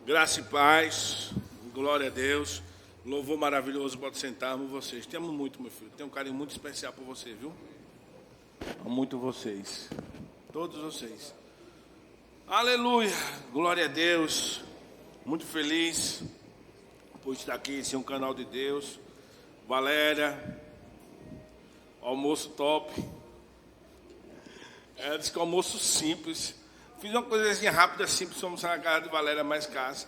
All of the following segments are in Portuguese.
Graça e paz, glória a Deus, louvor maravilhoso, pode sentar, amo vocês. Te amo muito, meu filho, tenho um carinho muito especial por você, viu? Amo muito vocês, todos vocês. Aleluia, glória a Deus, muito feliz por estar aqui, esse é um canal de Deus. Valéria, almoço top. Disse que almoço simples. Fiz uma coisinha rápida, simples, fomos na casa de Valéria mais casa.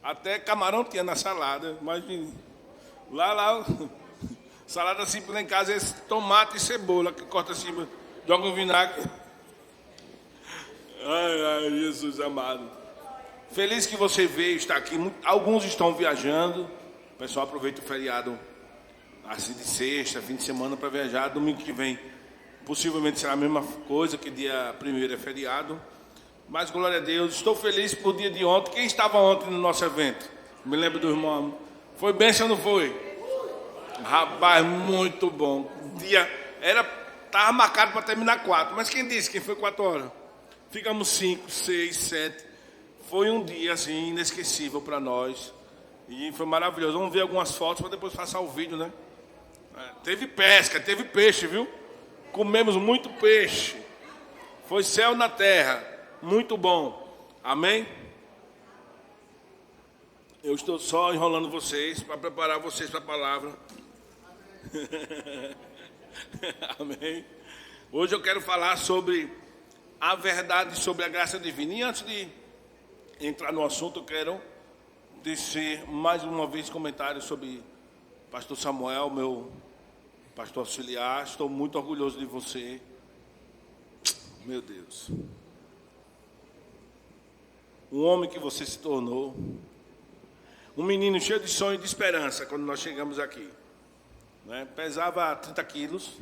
Até camarão tinha na salada, mas lá, salada simples lá em casa é tomate e cebola, que corta assim, joga um vinagre. Ai, Jesus amado. Feliz que você veio, está aqui. Alguns estão viajando. O pessoal aproveita o feriado assim de sexta, fim de semana para viajar. Domingo que vem possivelmente será a mesma coisa, que dia 1º é feriado. Mas glória a Deus, estou feliz por dia de ontem. Quem estava ontem no nosso evento? Me lembro do irmão. Foi bênção ou não foi? Rapaz, muito bom. O dia estava marcado para terminar 4. Mas quem disse? Quem foi 4 horas? Ficamos 5, 6, 7. Foi um dia assim inesquecível para nós. E foi maravilhoso. Vamos ver algumas fotos para depois passar o vídeo, né? Teve pesca, teve peixe, viu? Comemos muito peixe. Foi céu na terra. Muito bom. Amém? Eu estou só enrolando vocês para preparar vocês para a palavra. Amém? Hoje eu quero falar sobre a verdade sobre a graça divina. E antes de entrar no assunto, eu quero dizer mais uma vez comentários sobre pastor Samuel, meu pastor auxiliar. Estou muito orgulhoso de você. Meu Deus. Um homem que você se tornou. Um menino cheio de sonho e de esperança quando nós chegamos aqui. Né? Pesava 30 quilos,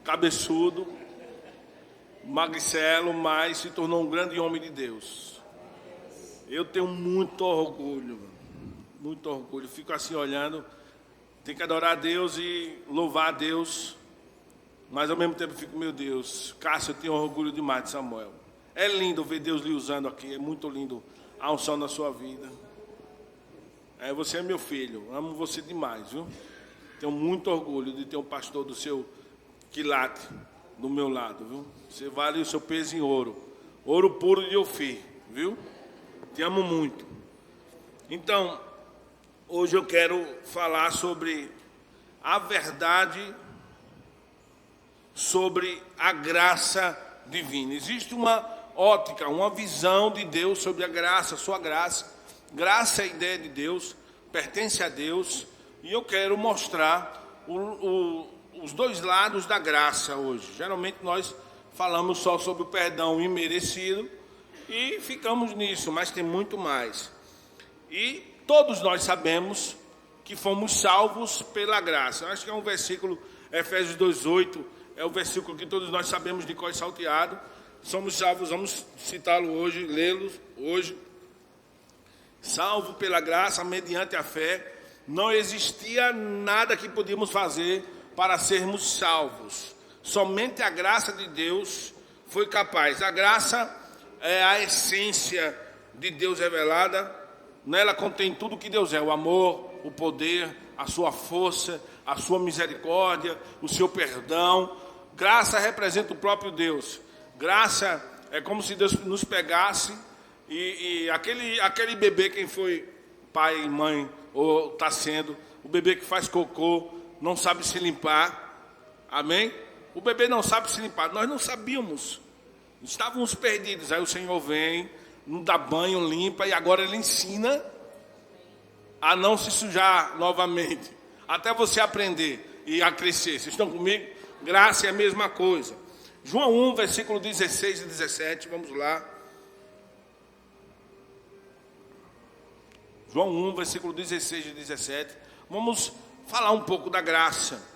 cabeçudo, magricelo, mas se tornou um grande homem de Deus. Eu tenho muito orgulho. Muito orgulho. Fico assim olhando. Tem que adorar a Deus e louvar a Deus. Mas ao mesmo tempo fico, meu Deus, Cássio, eu tenho orgulho demais de Samuel. É lindo ver Deus lhe usando aqui. É muito lindo a unção na sua vida. Você é meu filho. Amo você demais, viu? Tenho muito orgulho de ter um pastor do seu quilate do meu lado, viu? Você vale o seu peso em ouro. Ouro puro de Ofir, viu? Te amo muito. Então, hoje eu quero falar sobre a verdade sobre a graça divina. Existe uma ótica, uma visão de Deus sobre a graça, sua graça. Graça é a ideia de Deus, pertence a Deus. E eu quero mostrar os dois lados da graça hoje. Geralmente nós falamos só sobre o perdão imerecido e ficamos nisso, mas tem muito mais. E todos nós sabemos que fomos salvos pela graça. Acho que é um versículo, Efésios 2:8, é o versículo que todos nós sabemos de cor salteado. Somos salvos, vamos citá-lo hoje, lê-lo hoje. Salvo pela graça, mediante a fé, não existia nada que podíamos fazer para sermos salvos. Somente a graça de Deus foi capaz. A graça é a essência de Deus revelada. Nela contém tudo que Deus é: o amor, o poder, a sua força, a sua misericórdia, o seu perdão. Graça representa o próprio Deus. Graça é como se Deus nos pegasse e aquele bebê, quem foi pai e mãe, ou está sendo, o bebê que faz cocô, não sabe se limpar. Amém? O bebê não sabe se limpar. Nós não sabíamos. Estávamos perdidos. Aí o Senhor vem, nos dá banho, limpa, e agora Ele ensina a não se sujar novamente. Até você aprender e a crescer. Vocês estão comigo? Graça é a mesma coisa. João 1, versículo 16 e 17, vamos lá. João 1, versículo 16 e 17. Vamos falar um pouco da graça.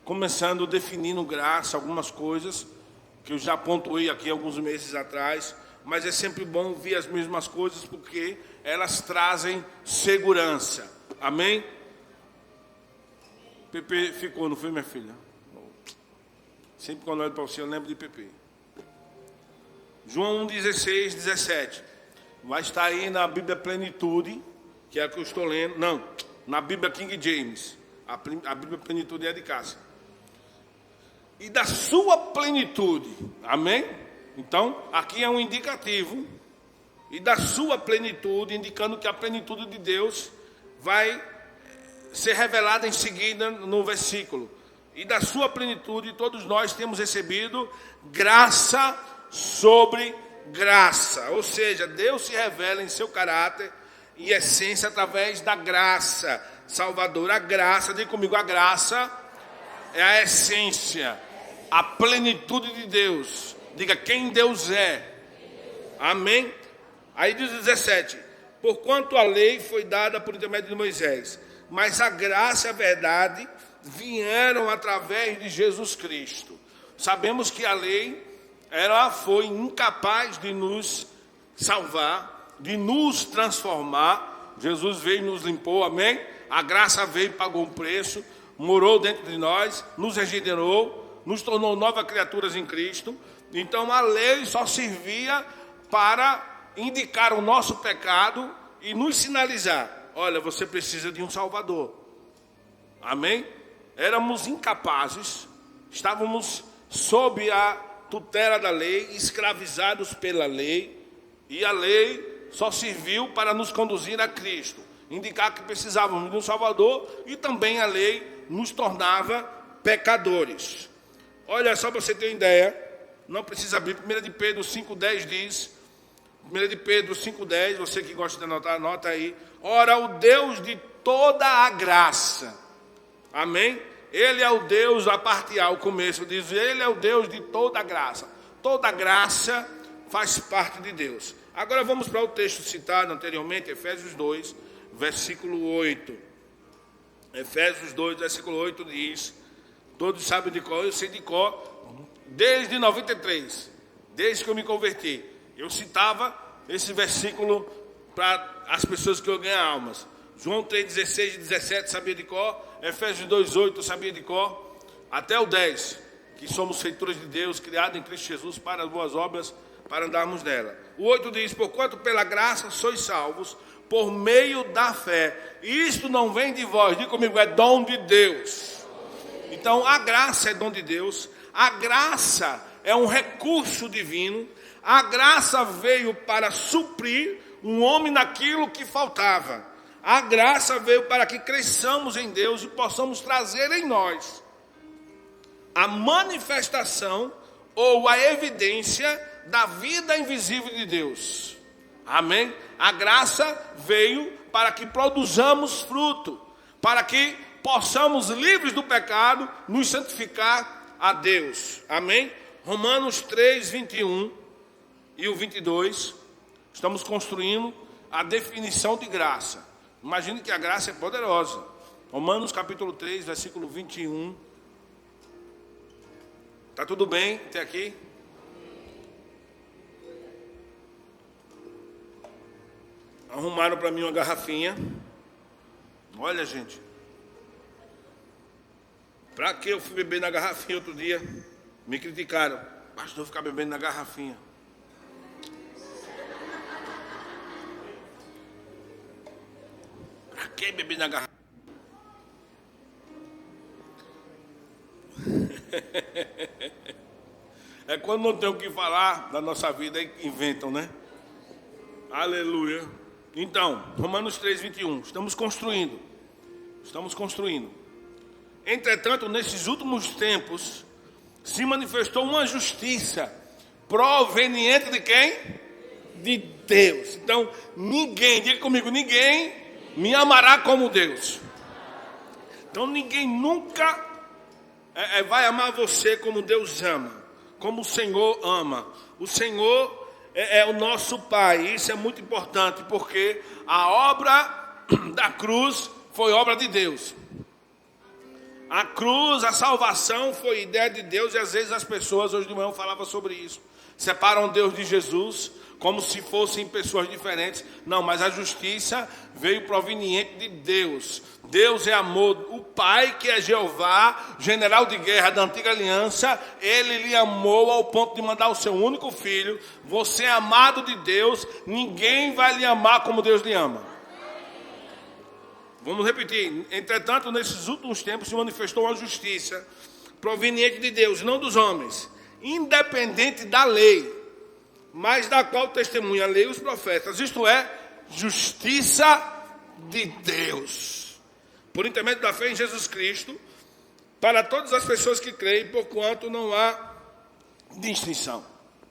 Começando definindo graça, algumas coisas que eu já pontuei aqui alguns meses atrás. Mas é sempre bom ouvir as mesmas coisas porque elas trazem segurança. Amém? Pepe ficou, não foi, minha filha? Sempre quando eu olho para você, eu lembro de Pepe. João 1, 16, 17. vai estar aí na Bíblia Plenitude, que é a que eu estou lendo. Não, na Bíblia King James. A Bíblia Plenitude é de Cássia. E da sua plenitude. Amém? Então, aqui é um indicativo. E da sua plenitude, indicando que a plenitude de Deus vai ser revelada em seguida no versículo. E da sua plenitude, todos nós temos recebido graça sobre graça. Ou seja, Deus se revela em seu caráter e essência através da graça salvadora. A graça, diga comigo, a graça é a essência, a plenitude de Deus. Diga quem Deus é. Amém? Aí diz o 17: porquanto a lei foi dada por intermédio de Moisés, mas a graça e a verdade vieram através de Jesus Cristo. Sabemos que a lei ela foi incapaz de nos salvar, de nos transformar. Jesus veio e nos limpou, amém? A graça veio e pagou um preço, morou dentro de nós, nos regenerou, nos tornou novas criaturas em Cristo. Então a lei só servia para indicar o nosso pecado e nos sinalizar: olha, você precisa de um Salvador. Amém? Éramos incapazes, estávamos sob a tutela da lei, escravizados pela lei, e a lei só serviu para nos conduzir a Cristo, indicar que precisávamos de um Salvador, e também a lei nos tornava pecadores. Olha só para você ter uma ideia, não precisa abrir, 1 de Pedro 5,10 diz, 1 de Pedro 5,10, você que gosta de anotar, anota aí: ora, o Deus de toda a graça, amém? Ele é o Deus, a parte A, o começo diz, ele é o Deus de toda a graça. Toda a graça faz parte de Deus. Agora vamos para o texto citado anteriormente, Efésios 2, versículo 8. Efésios 2, versículo 8 diz, todos sabem de cor, eu sei de cor, desde 93, desde que eu me converti. Eu citava esse versículo para as pessoas que eu ganho almas. João 3, 16 e 17 sabia de cor. Efésios 2, 8 sabia de cor. Até o 10, que somos feituras de Deus, criados em Cristo Jesus para as boas obras, para andarmos nela. O 8 diz: porquanto pela graça sois salvos, por meio da fé. Isto não vem de vós, diga comigo, é dom de Deus. Então a graça é dom de Deus. A graça é um recurso divino. A graça veio para suprir um homem naquilo que faltava. A graça veio para que cresçamos em Deus e possamos trazer em nós a manifestação ou a evidência da vida invisível de Deus. Amém? A graça veio para que produzamos fruto, para que possamos, livres do pecado, nos santificar a Deus. Amém? Romanos 3, 21 e o 22, estamos construindo a definição de graça. Imagine que a graça é poderosa. Romanos capítulo 3, versículo 21. Está tudo bem até aqui? Arrumaram para mim uma garrafinha. Olha, gente. Para que eu fui beber na garrafinha outro dia? Me criticaram. Pastor, ficar bebendo na garrafinha. Para que beber na garrafa? É quando não tem o que falar da nossa vida, inventam, né? Aleluia. Então, Romanos 3, 21. Estamos construindo. Entretanto, nesses últimos tempos, se manifestou uma justiça proveniente de quem? De Deus. Então, ninguém, diga comigo, ninguém me amará como Deus. Então ninguém nunca vai amar você como Deus ama, como o Senhor ama. O Senhor é o nosso Pai. Isso é muito importante, porque a obra da cruz foi obra de Deus. A cruz, a salvação foi ideia de Deus, e às vezes as pessoas, hoje de manhã eu falava sobre isso, separam Deus de Jesus, como se fossem pessoas diferentes. Não, mas a justiça veio proveniente de Deus. Deus é amor. O Pai, que é Jeová, general de guerra da antiga aliança, ele lhe amou ao ponto de mandar o seu único filho. Você é amado de Deus, ninguém vai lhe amar como Deus lhe ama. Vamos repetir. Entretanto, nesses últimos tempos se manifestou uma justiça proveniente de Deus, não dos homens, independente da lei, mas da qual testemunha a lei e os profetas, isto é, justiça de Deus, por intermédio da fé em Jesus Cristo, para todas as pessoas que creem, porquanto não há distinção.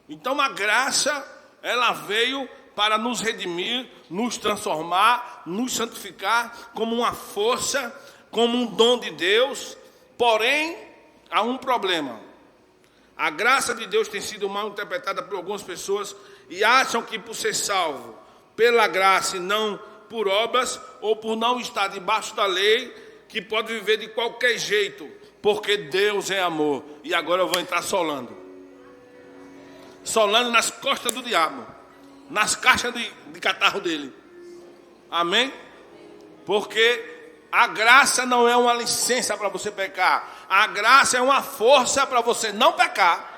Então a graça, ela veio para nos redimir, nos transformar, nos santificar como uma força, como um dom de Deus. Porém, há um problema. A graça de Deus tem sido mal interpretada por algumas pessoas e acham que por ser salvo pela graça e não por obras, ou por não estar debaixo da lei, que pode viver de qualquer jeito, porque Deus é amor. E agora eu vou entrar solando nas costas do diabo, nas caixas de catarro dele. Amém? Porque a graça não é uma licença para você pecar. A graça é uma força para você não pecar.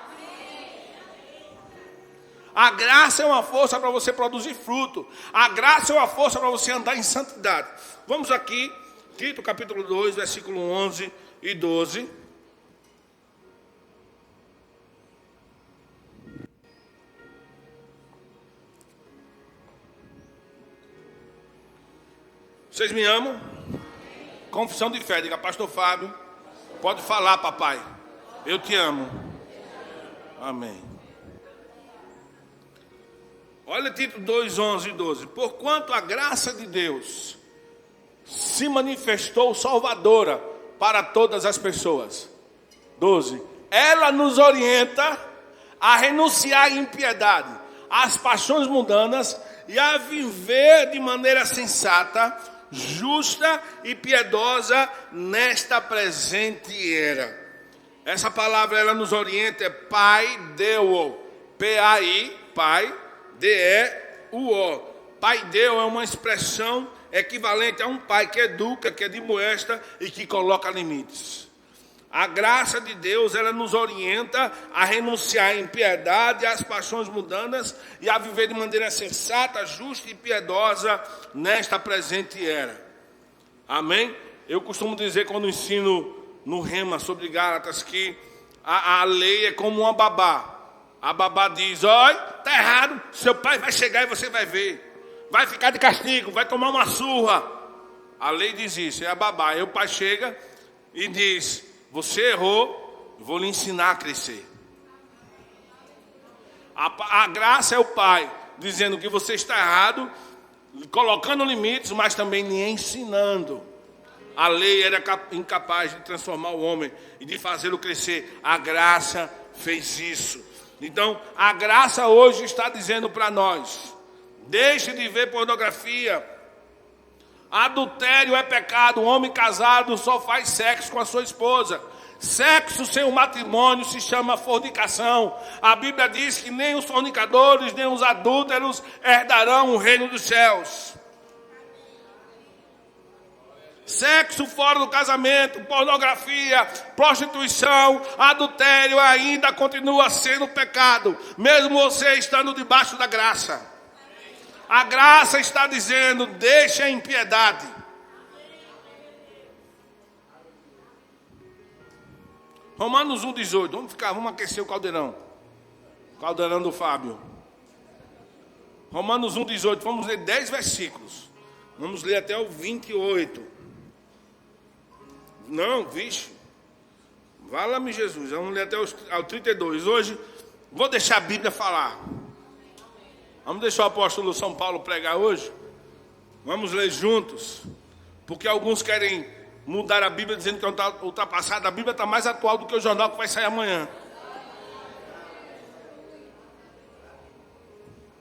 A graça é uma força para você produzir fruto. A graça é uma força para você andar em santidade. Vamos aqui, Tito capítulo 2, versículo 11 e 12. Vocês me amam? Confissão de fé, diga, pastor Fábio, pode falar, papai, eu te amo. Amém. Olha Tito 2, 11 e 12. Porquanto a graça de Deus se manifestou salvadora para todas as pessoas. 12. Ela nos orienta a renunciar à impiedade, às paixões mundanas e a viver de maneira sensata, justa e piedosa nesta presente era. Essa palavra, ela nos orienta, é Pai Deo, P-A-I, Pai, D-E-U-O. Pai Deo é uma expressão equivalente a um pai que educa, que admoesta e que coloca limites. A graça de Deus, ela nos orienta a renunciar à impiedade, às paixões mundanas e a viver de maneira sensata, justa e piedosa nesta presente era. Amém? Eu costumo dizer, quando ensino no Rema sobre Gálatas, que a lei é como uma babá. A babá diz, olha, está errado, seu pai vai chegar e você vai ver. Vai ficar de castigo, vai tomar uma surra. A lei diz isso, é a babá. Aí o pai chega e diz, você errou, vou lhe ensinar a crescer. A graça é o pai dizendo que você está errado, colocando limites, mas também lhe ensinando. A lei era incapaz de transformar o homem e de fazê-lo crescer. A graça fez isso. Então, a graça hoje está dizendo para nós, deixe de ver pornografia. Adultério é pecado. O homem casado só faz sexo com a sua esposa. Sexo sem o matrimônio se chama fornicação. A Bíblia diz que nem os fornicadores, nem os adúlteros herdarão o reino dos céus. Sexo fora do casamento, pornografia, prostituição, adultério ainda continua sendo pecado, mesmo você estando debaixo da graça. A graça está dizendo, deixe a impiedade. Romanos 1,18. Vamos aquecer o caldeirão. Caldeirão do Fábio. Romanos 1,18. Vamos ler 10 versículos. Vamos ler até o 28. Não, vixe. Vala-me Jesus. Vamos ler até ao 32. Hoje, vou deixar a Bíblia falar. Vamos deixar o apóstolo São Paulo pregar hoje? Vamos ler juntos. Porque alguns querem mudar a Bíblia dizendo que está ultrapassada. A Bíblia está mais atual do que o jornal que vai sair amanhã.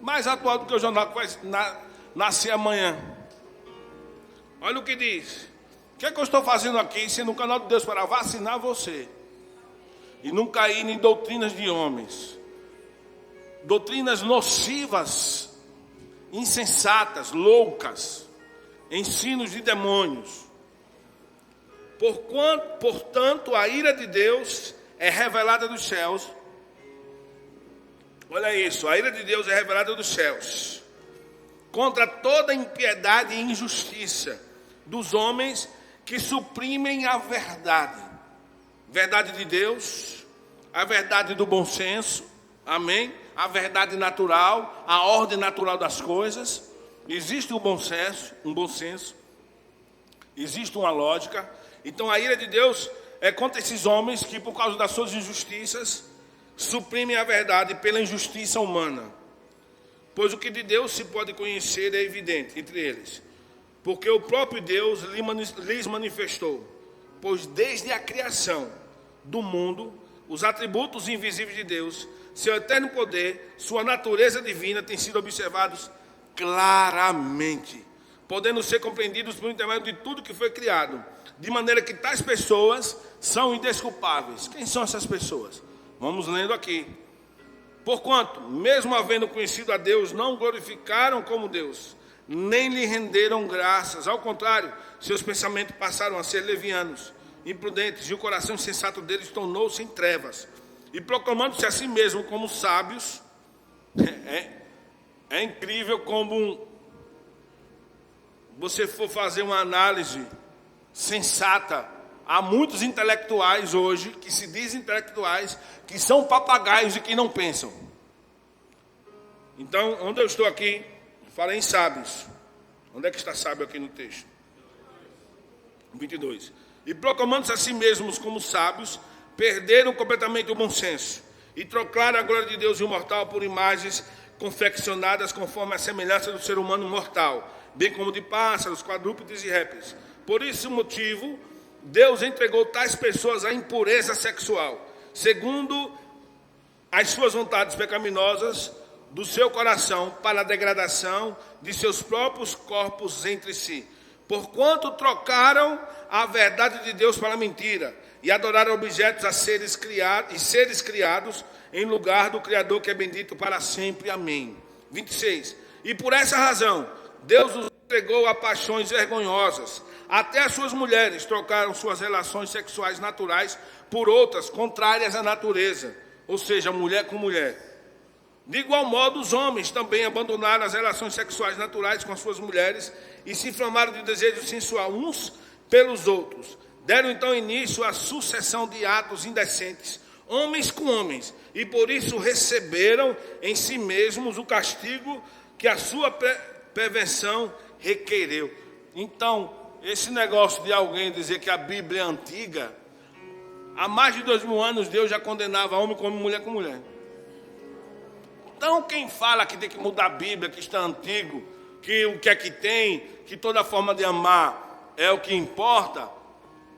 Mais atual do que o jornal que vai nascer amanhã. Olha o que diz. O que é que eu estou fazendo aqui, sendo um canal de Deus para vacinar você e não cair em doutrinas de homens? doutrinas nocivas, insensatas, loucas, ensinos de demônios. Portanto, a ira de Deus é revelada dos céus. Olha isso, a ira de Deus é revelada dos céus contra toda impiedade e injustiça dos homens que suprimem a verdade. Verdade de Deus, a verdade do bom senso, amém? A verdade natural, a ordem natural das coisas. Existe um bom senso, existe uma lógica. Então a ira de Deus é contra esses homens que, por causa das suas injustiças, suprimem a verdade pela injustiça humana. Pois o que de Deus se pode conhecer é evidente entre eles, porque o próprio Deus lhes manifestou. Pois desde a criação do mundo, os atributos invisíveis de Deus, seu eterno poder, sua natureza divina, têm sido observados claramente, podendo ser compreendidos por intermédio de tudo que foi criado, de maneira que tais pessoas são indesculpáveis. Quem são essas pessoas? Vamos lendo aqui. Porquanto, mesmo havendo conhecido a Deus, não glorificaram como Deus, nem lhe renderam graças. Ao contrário, seus pensamentos passaram a ser levianos, imprudentes, e o coração insensato deles tornou-se em trevas. E proclamando-se a si mesmo como sábios, é incrível como você for fazer uma análise sensata. Há muitos intelectuais hoje, que se dizem intelectuais, que são papagaios e que não pensam. Então, onde eu estou aqui, falei em sábios. Onde é que está sábio aqui no texto? 22. E proclamando-se a si mesmos como sábios, perderam completamente o bom senso, e trocaram a glória de Deus imortal por imagens confeccionadas conforme a semelhança do ser humano mortal, bem como de pássaros, quadrúpedes e répteis. Por esse motivo, Deus entregou tais pessoas à impureza sexual, segundo as suas vontades pecaminosas do seu coração, para a degradação de seus próprios corpos entre si. Porquanto trocaram a verdade de Deus para a mentira, e adoraram objetos a seres criados em lugar do Criador, que é bendito para sempre. Amém. 26. E por essa razão, Deus os entregou a paixões vergonhosas. Até as suas mulheres trocaram suas relações sexuais naturais por outras contrárias à natureza, ou seja, mulher com mulher. De igual modo, os homens também abandonaram as relações sexuais naturais com as suas mulheres e se inflamaram de desejo sensual uns pelos outros. Deram então início à sucessão de atos indecentes, homens com homens, e por isso receberam em si mesmos o castigo que a sua perversão requereu. Então, esse negócio de alguém dizer que a Bíblia é antiga, há mais de 2000 anos Deus já condenava homem como mulher com mulher. Então quem fala que tem que mudar a Bíblia, que está antigo, que o que é que tem, que toda forma de amar é o que importa,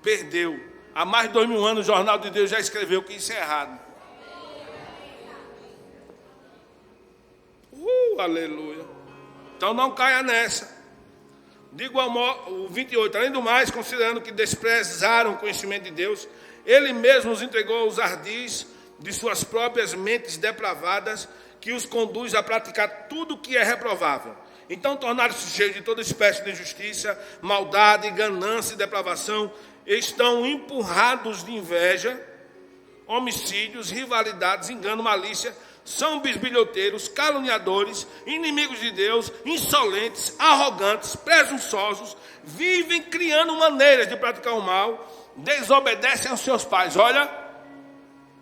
perdeu. Há mais de 2000 anos o Jornal de Deus já escreveu que isso é errado. Aleluia. Então não caia nessa. Digo o 28, além do mais, considerando que desprezaram o conhecimento de Deus, Ele mesmo os entregou aos ardis de suas próprias mentes depravadas, que os conduz a praticar tudo o que é reprovável. Então tornaram-se cheios de toda espécie de injustiça, maldade, ganância e depravação. Estão empurrados de inveja, homicídios, rivalidades, engano, malícia. São bisbilhoteiros, caluniadores, inimigos de Deus, insolentes, arrogantes, presunçosos, vivem criando maneiras de praticar o mal, desobedecem aos seus pais. Olha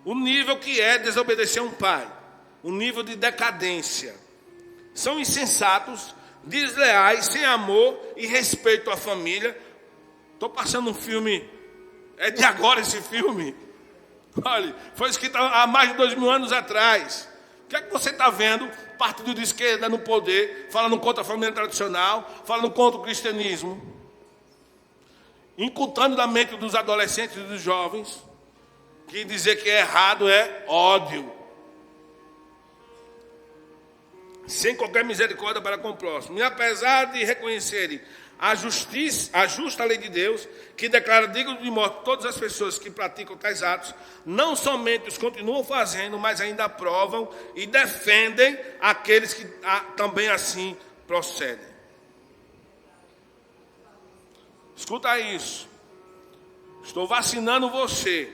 o nível que é desobedecer a um pai, o nível de decadência. São insensatos, desleais, sem amor e respeito à família. Estou passando um filme, é de agora esse filme. Olha, foi escrito há mais de 2000 anos atrás. O que é que você está vendo? Partido de esquerda no poder, falando contra a família tradicional, falando contra o cristianismo, incultando na mente dos adolescentes e dos jovens que dizer que é errado é ódio, sem qualquer misericórdia para com o próximo. E apesar de reconhecerem A justa lei de Deus, que declara digno de morte todas as pessoas que praticam tais atos, não somente os continuam fazendo, mas ainda aprovam e defendem aqueles que também assim procedem. Escuta isso. Estou vacinando você,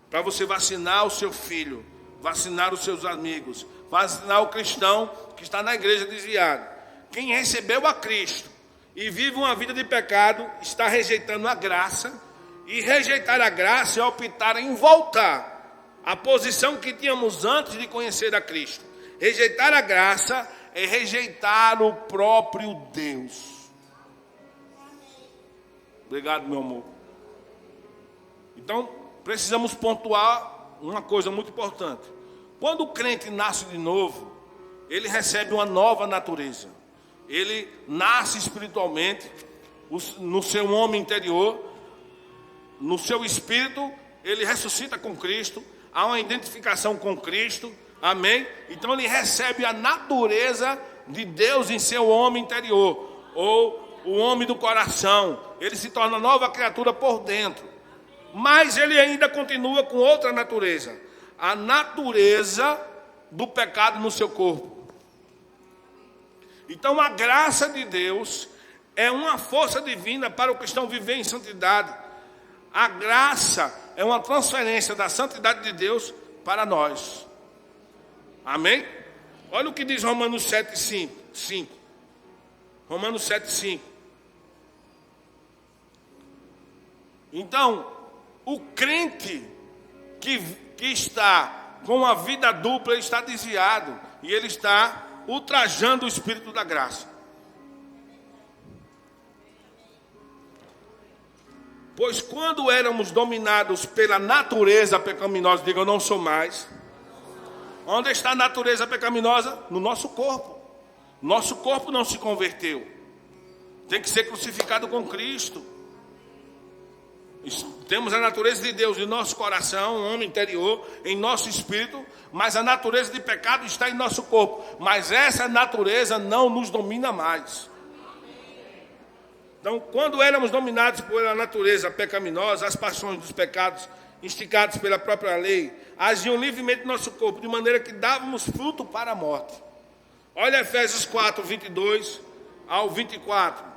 para você vacinar o seu filho, vacinar os seus amigos, vacinar o cristão que está na igreja desviado. Quem recebeu a Cristo e vive uma vida de pecado, está rejeitando a graça, e rejeitar a graça é optar em voltar à posição que tínhamos antes de conhecer a Cristo. Rejeitar a graça é rejeitar o próprio Deus. Obrigado, meu amor. Então, precisamos pontuar uma coisa muito importante. Quando o crente nasce de novo, ele recebe uma nova natureza. Ele nasce espiritualmente, no seu homem interior, no seu espírito, ele ressuscita com Cristo, há uma identificação com Cristo, amém? Então ele recebe a natureza de Deus em seu homem interior, ou o homem do coração, ele se torna nova criatura por dentro, mas ele ainda continua com outra natureza, a natureza do pecado no seu corpo. Então a graça de Deus é uma força divina para o cristão viver em santidade. A graça é uma transferência da santidade de Deus para nós. Amém? Olha o que diz Romanos 7:5. Romanos 7:5. Então, o crente que está com uma vida dupla, ele está desviado e ele está ultrajando o Espírito da graça. Pois quando éramos dominados pela natureza pecaminosa, diga eu não sou mais. Onde está a natureza pecaminosa? No nosso corpo. Nosso corpo não se converteu. Tem que ser crucificado com Cristo. Temos a natureza de Deus em nosso coração, um homem interior, em nosso espírito, mas a natureza de pecado está em nosso corpo. Mas essa natureza não nos domina mais. Então, quando éramos dominados pela natureza pecaminosa, as paixões dos pecados, instigados pela própria lei, agiam livremente no nosso corpo, de maneira que dávamos fruto para a morte. Olha Efésios 4, 22 ao 24.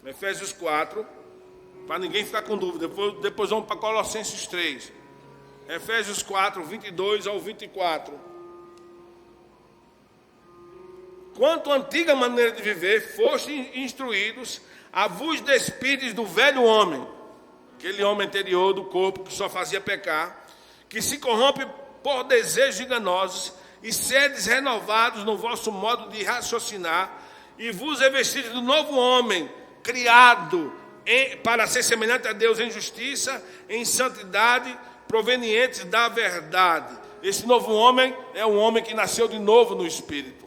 Efésios 4, para ninguém ficar com dúvida. Depois vamos para Colossenses 3. Efésios 4, 22 ao 24. Quanto à antiga maneira de viver, fostes instruídos a vos despides do velho homem, aquele homem anterior do corpo que só fazia pecar, que se corrompe por desejos enganosos, e sedes renovados no vosso modo de raciocinar, e vos revestides do novo homem, criado para ser semelhante a Deus em justiça, em santidade, provenientes da verdade. Esse novo homem é um homem que nasceu de novo no Espírito.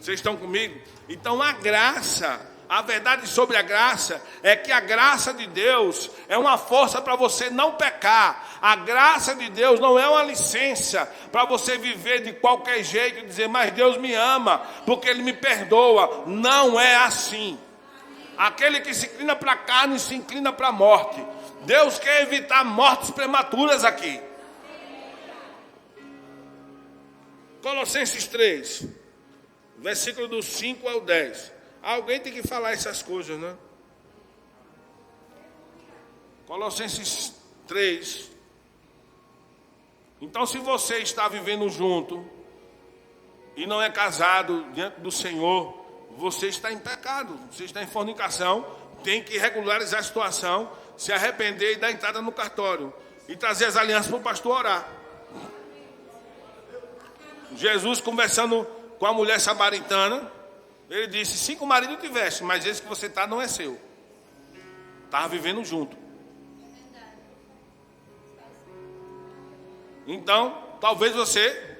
Vocês estão comigo? Então a graça, a verdade sobre a graça é que a graça de Deus é uma força para você não pecar. A graça de Deus não é uma licença para você viver de qualquer jeito e dizer, mas Deus me ama, porque Ele me perdoa. Não é assim. Aquele que se inclina para a carne se inclina para a morte. Deus quer evitar mortes prematuras aqui. Colossenses 3, versículo do 5 ao 10. Alguém tem que falar essas coisas, né? Colossenses 3. Então, se você está vivendo junto e não é casado diante do Senhor, você está em pecado, você está em fornicação, tem que regularizar a situação, se arrepender e dar entrada no cartório e trazer as alianças para o pastor orar. Jesus conversando com a mulher samaritana, ele disse, 5 maridos tiveste, mas esse que você está não é seu. Estava vivendo junto. Então, talvez você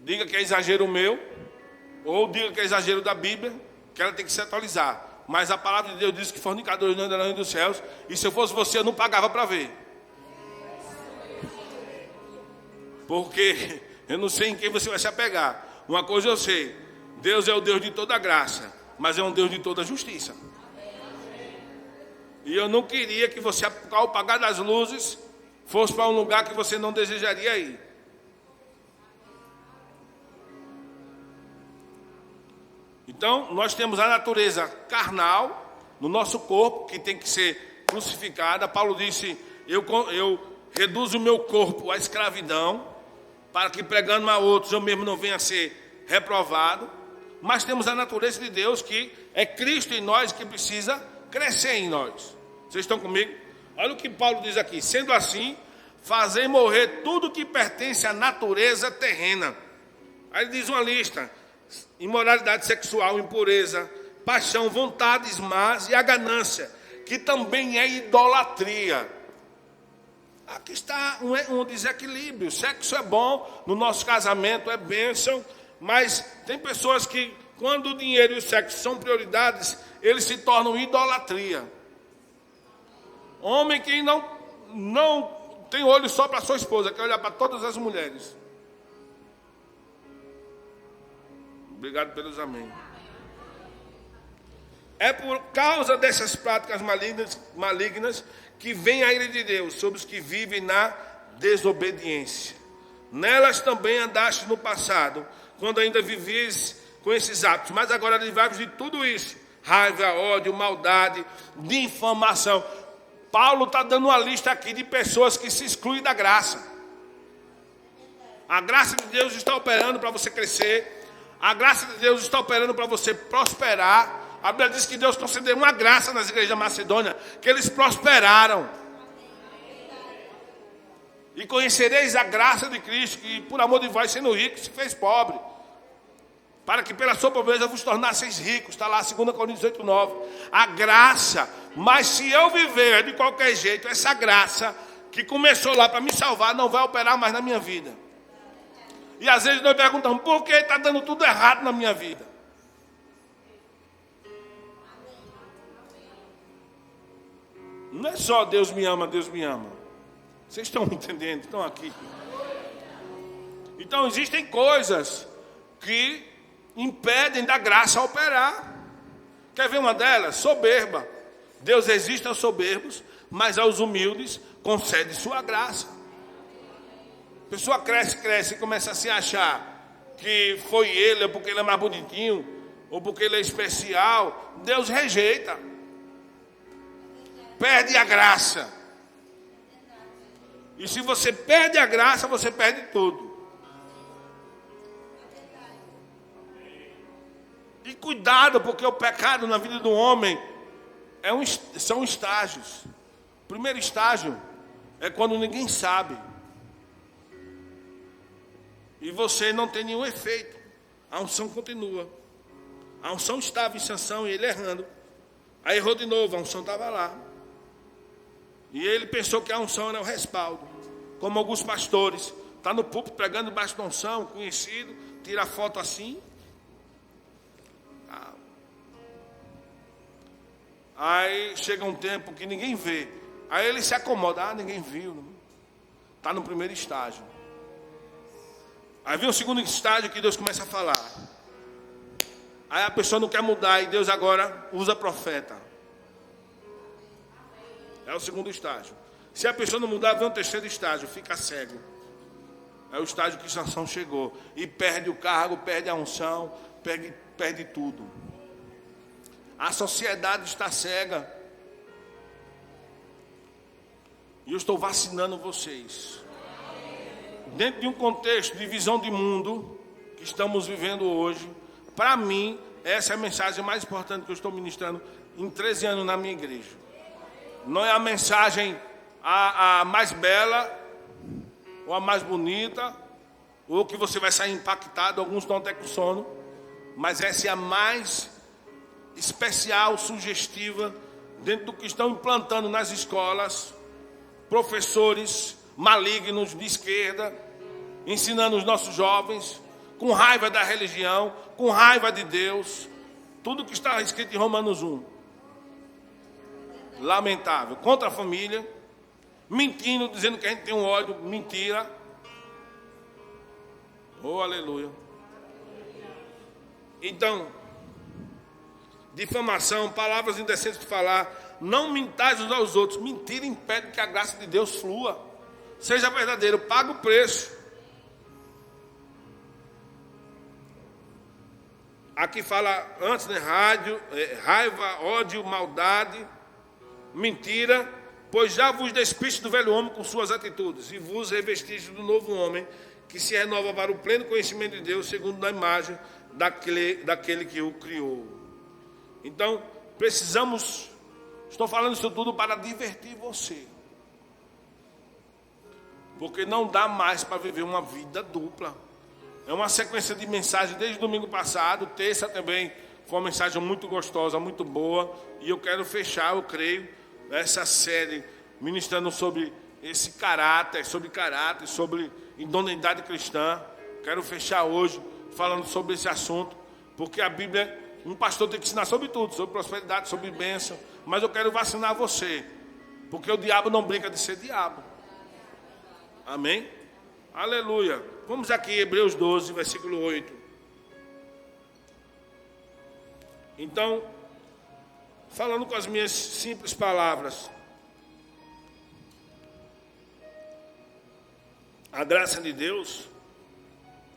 diga que é exagero meu, ou diga que é exagero da Bíblia, que ela tem que se atualizar. Mas a palavra de Deus diz que fornicadores não entrarão dos céus, e se eu fosse você, eu não pagava para ver. Porque eu não sei em quem você vai se apegar. Uma coisa eu sei, Deus é o Deus de toda graça, mas é um Deus de toda justiça. E eu não queria que você, ao apagar das luzes, fosse para um lugar que você não desejaria ir. Então, nós temos a natureza carnal no nosso corpo, que tem que ser crucificada. Paulo disse, eu reduzo o meu corpo à escravidão, para que pregando a outros eu mesmo não venha a ser reprovado. Mas temos a natureza de Deus, que é Cristo em nós, que precisa crescer em nós. Vocês estão comigo? Olha o que Paulo diz aqui. Sendo assim, fazei morrer tudo que pertence à natureza terrena. Aí ele diz uma lista: imoralidade sexual, impureza, paixão, vontades más e a ganância, que também é idolatria. Aqui está um desequilíbrio. Sexo é bom, no nosso casamento é bênção, mas tem pessoas que, quando o dinheiro e o sexo são prioridades, eles se tornam idolatria. Homem que não tem olho só para sua esposa, quer olhar para todas as mulheres. Obrigado pelos amém. É por causa dessas práticas malignas que vem a ira de Deus sobre os que vivem na desobediência. Nelas também andaste no passado, quando ainda vivias com esses hábitos, mas agora livrai-vos de tudo isso: raiva, ódio, maldade, difamação. Paulo está dando uma lista aqui de pessoas que se excluem da graça. A graça de Deus está operando para você crescer. A graça de Deus está operando para você prosperar. A Bíblia diz que Deus concedeu uma graça nas igrejas da Macedônia, que eles prosperaram. E conhecereis a graça de Cristo, que por amor de vós, sendo rico, se fez pobre, para que pela sua pobreza vos tornasseis ricos. Está lá 2 Coríntios 8:9. A graça. Mas se eu viver de qualquer jeito, essa graça que começou lá para me salvar não vai operar mais na minha vida. E às vezes nós perguntamos: por que está dando tudo errado na minha vida? Não é só Deus me ama, Deus me ama. Vocês estão entendendo? Estão aqui. Então existem coisas que impedem da graça operar. Quer ver uma delas? Soberba. Deus resiste aos soberbos, mas aos humildes concede sua graça. A pessoa cresce e começa a se achar que foi ele, ou porque ele é mais bonitinho, ou porque ele é especial. Deus rejeita. Perde a graça. E se você perde a graça, você perde tudo. E cuidado, porque o pecado na vida do homem são estágios. O primeiro estágio é quando ninguém sabe. E você não tem nenhum efeito. A unção continua. A unção estava em Sansão e ele errando. Aí errou de novo, a unção estava lá. E ele pensou que a unção era o respaldo. Como alguns pastores. Está no púlpito pregando debaixo da unção, conhecido, tira a foto assim. Aí chega um tempo que ninguém vê. Aí ele se acomoda. Ninguém viu. Está no primeiro estágio. Aí vem o segundo estágio que Deus começa a falar. Aí a pessoa não quer mudar e Deus agora usa profeta. É o segundo estágio. Se a pessoa não mudar, vem o terceiro estágio, fica cego. É o estágio que Sansão chegou. E perde o cargo, perde a unção, perde tudo. A sociedade está cega. E eu estou vacinando vocês. Dentro de um contexto de visão de mundo que estamos vivendo hoje, para mim, essa é a mensagem mais importante que eu estou ministrando em 13 anos na minha igreja. Não é a mensagem a mais bela, ou a mais bonita, ou que você vai sair impactado, alguns estão até com sono, mas essa é a mais especial, sugestiva, dentro do que estão implantando nas escolas, professores malignos de esquerda, ensinando os nossos jovens, com raiva da religião, com raiva de Deus, tudo que está escrito em Romanos 1. Lamentável, contra a família, mentindo, dizendo que a gente tem um ódio, mentira. Oh, aleluia. Então, difamação, palavras indecentes de falar, não mintais uns aos outros. Mentira impede que a graça de Deus flua. Seja verdadeiro, paga o preço. Aqui fala antes, né? Raiva, ódio, maldade, mentira, pois já vos despiste do velho homem com suas atitudes, e vos revestiste do novo homem, que se renova para o pleno conhecimento de Deus, segundo a imagem daquele que o criou. Então, precisamos, estou falando isso tudo para divertir você. Porque não dá mais para viver uma vida dupla. É uma sequência de mensagens desde domingo passado, terça também foi uma mensagem muito gostosa, muito boa. E eu quero fechar, eu creio, essa série ministrando sobre esse caráter, sobre idoneidade cristã. Quero fechar hoje falando sobre esse assunto, porque a Bíblia, um pastor tem que ensinar sobre tudo, sobre prosperidade, sobre bênção. Mas eu quero vacinar você, porque o diabo não brinca de ser diabo. Amém? Aleluia. Vamos aqui, Hebreus 12, versículo 8. Então, falando com as minhas simples palavras, a graça de Deus,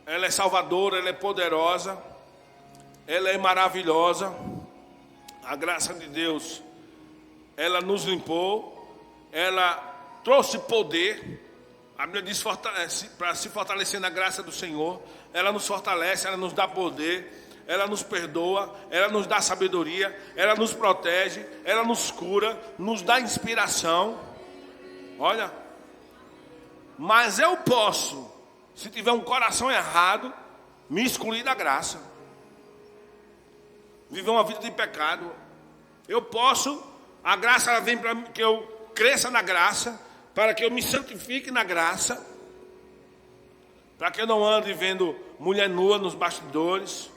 ela é salvadora, ela é poderosa, ela é maravilhosa. A graça de Deus, ela nos limpou, ela trouxe poder. A Bíblia diz para se fortalecer na graça do Senhor. Ela nos fortalece, ela nos dá poder, ela nos perdoa, ela nos dá sabedoria, ela nos protege, ela nos cura, nos dá inspiração. Olha, mas eu posso, se tiver um coração errado, me excluir da graça, viver uma vida de pecado. Eu posso, a graça ela vem para que eu cresça na graça, para que eu me santifique na graça, para que eu não ande vendo mulher nua nos bastidores,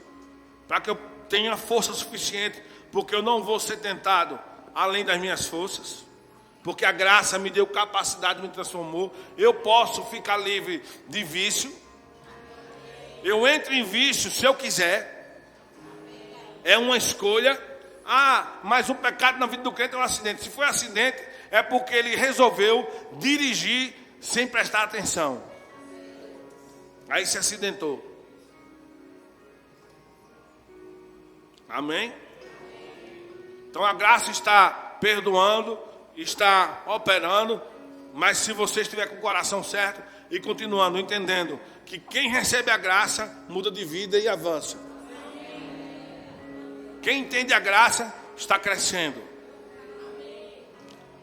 para que eu tenha força suficiente, porque eu não vou ser tentado além das minhas forças, porque a graça me deu capacidade, me transformou. Eu posso ficar livre de vício, eu entro em vício se eu quiser, é uma escolha. Mas um pecado na vida do crente é um acidente. Se foi acidente, é porque ele resolveu dirigir sem prestar atenção. Aí se acidentou. Amém? Então a graça está perdoando, está operando, mas se você estiver com o coração certo e continuando, entendendo que quem recebe a graça muda de vida e avança. Quem entende a graça está crescendo.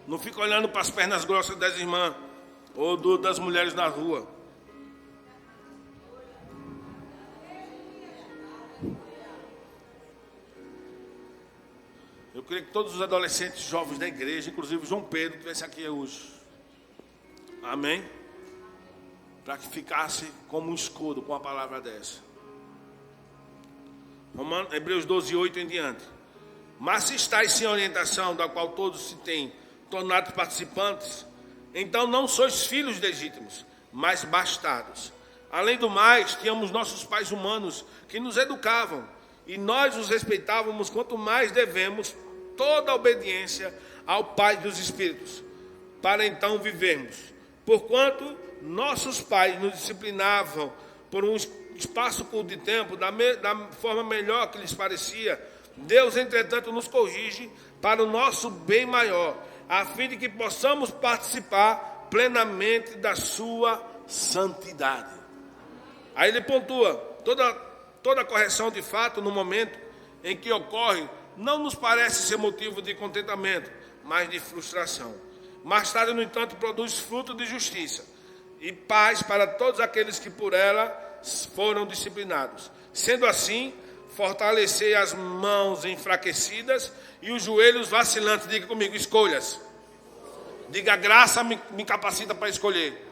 Não fica olhando para as pernas grossas das irmãs ou das mulheres na rua. Eu queria que todos os adolescentes jovens da igreja, inclusive João Pedro, estivesse aqui hoje. Amém? Para que ficasse como um escudo com a palavra dessa. Hebreus 12, 8 em diante. Mas se estáis sem orientação, da qual todos se têm tornado participantes, então não sois filhos legítimos, mas bastardos. Além do mais, tínhamos nossos pais humanos que nos educavam, e nós os respeitávamos, quanto mais devemos toda a obediência ao Pai dos Espíritos, para então vivermos. Porquanto nossos pais nos disciplinavam por um espaço curto de tempo, da forma melhor que lhes parecia, Deus, entretanto, nos corrige para o nosso bem maior, a fim de que possamos participar plenamente da sua santidade. Aí ele pontua, toda correção de fato, no momento em que ocorre, não nos parece ser motivo de contentamento, mas de frustração. Mais tarde, no entanto, produz fruto de justiça e paz para todos aqueles que por ela foram disciplinados. Sendo assim, fortalecei as mãos enfraquecidas e os joelhos vacilantes. Diga comigo, escolhas. Diga, a graça me capacita para escolher.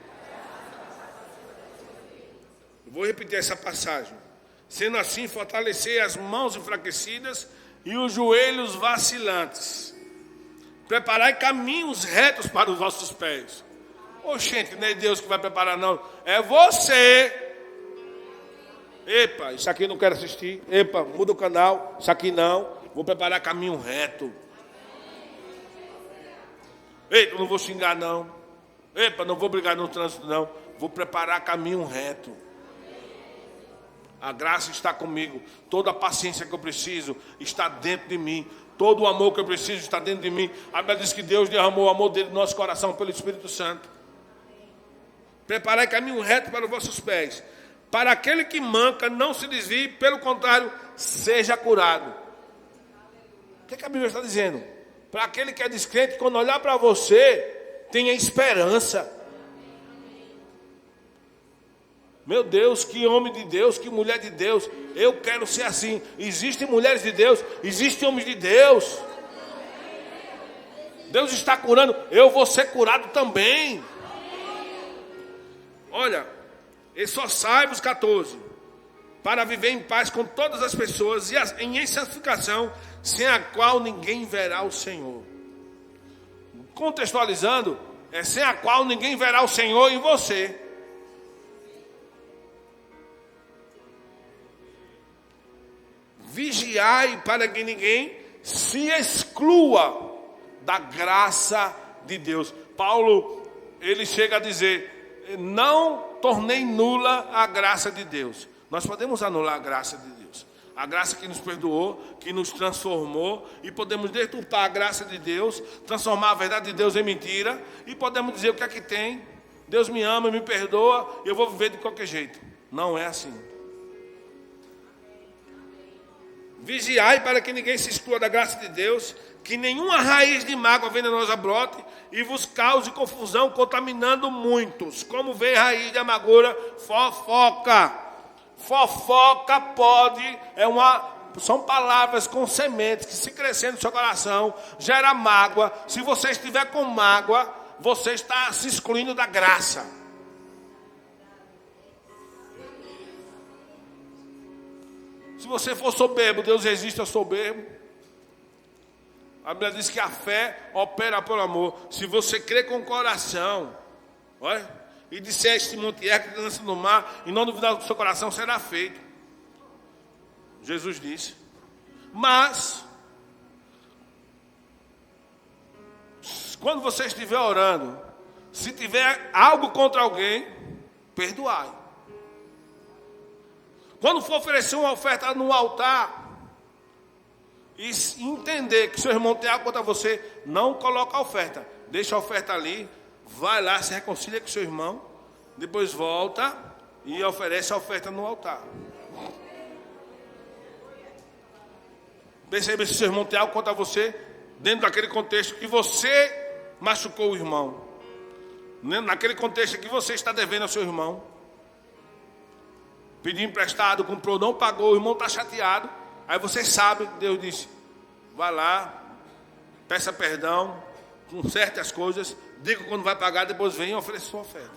Eu vou repetir essa passagem. Sendo assim, fortalecei as mãos enfraquecidas e os joelhos vacilantes. Preparai caminhos retos para os vossos pés. Gente, não é Deus que vai preparar, não. É você. Epa, isso aqui eu não quero assistir. Epa, muda o canal. Isso aqui não. Vou preparar caminho reto. Eita, não vou xingar não. Epa, não vou brigar no trânsito não. Vou preparar caminho reto. A graça está comigo. Toda a paciência que eu preciso está dentro de mim. Todo o amor que eu preciso está dentro de mim. A Bíblia diz que Deus derramou o amor dele no nosso coração pelo Espírito Santo. Preparai caminho reto para os vossos pés. Para aquele que manca, não se desvie, pelo contrário, seja curado. O que a Bíblia está dizendo? Para aquele que é descrente, quando olhar para você, tenha esperança. Meu Deus, que homem de Deus, que mulher de Deus. Eu quero ser assim. Existem mulheres de Deus, existem homens de Deus. Deus está curando, eu vou ser curado também. Olha, esforçai-vos, 14, para viver em paz com todas as pessoas e em santificação, sem a qual ninguém verá o Senhor. Contextualizando, é sem a qual ninguém verá o Senhor em você. Vigiai para que ninguém se exclua da graça de Deus. Paulo, ele chega a dizer, não tornei nula a graça de Deus. Nós podemos anular a graça de Deus. A graça que nos perdoou, que nos transformou, e podemos deturpar a graça de Deus, transformar a verdade de Deus em mentira, e podemos dizer o que é que tem. Deus me ama, me perdoa, eu vou viver de qualquer jeito. Não é assim. Vigiai para que ninguém se exclua da graça de Deus, que nenhuma raiz de mágoa venenosa brote e vos cause confusão, contaminando muitos. Como vem raiz de amargura? Fofoca. Fofoca são palavras com sementes que, se crescer no seu coração, gera mágoa. Se você estiver com mágoa, você está se excluindo da graça. Se você for soberbo, Deus resiste ao soberbo. A Bíblia diz que a fé opera pelo amor. Se você crê com o coração, olha, e disser este monte que lança no mar, e não duvidar do seu coração, será feito. Jesus disse. Mas, quando você estiver orando, se tiver algo contra alguém, perdoai. Quando for oferecer uma oferta no altar e entender que seu irmão tem algo contra você, não coloca a oferta. Deixa a oferta ali, vai lá, se reconcilia com seu irmão, depois volta e oferece a oferta no altar. Perceba se seu irmão tem algo contra você, dentro daquele contexto que você machucou o irmão. Naquele contexto que você está devendo ao seu irmão. Pediu emprestado, comprou, não pagou, o irmão está chateado. Aí você sabe que Deus disse, vai lá, peça perdão, conserte as coisas, diga quando vai pagar, depois vem e ofereça sua oferta.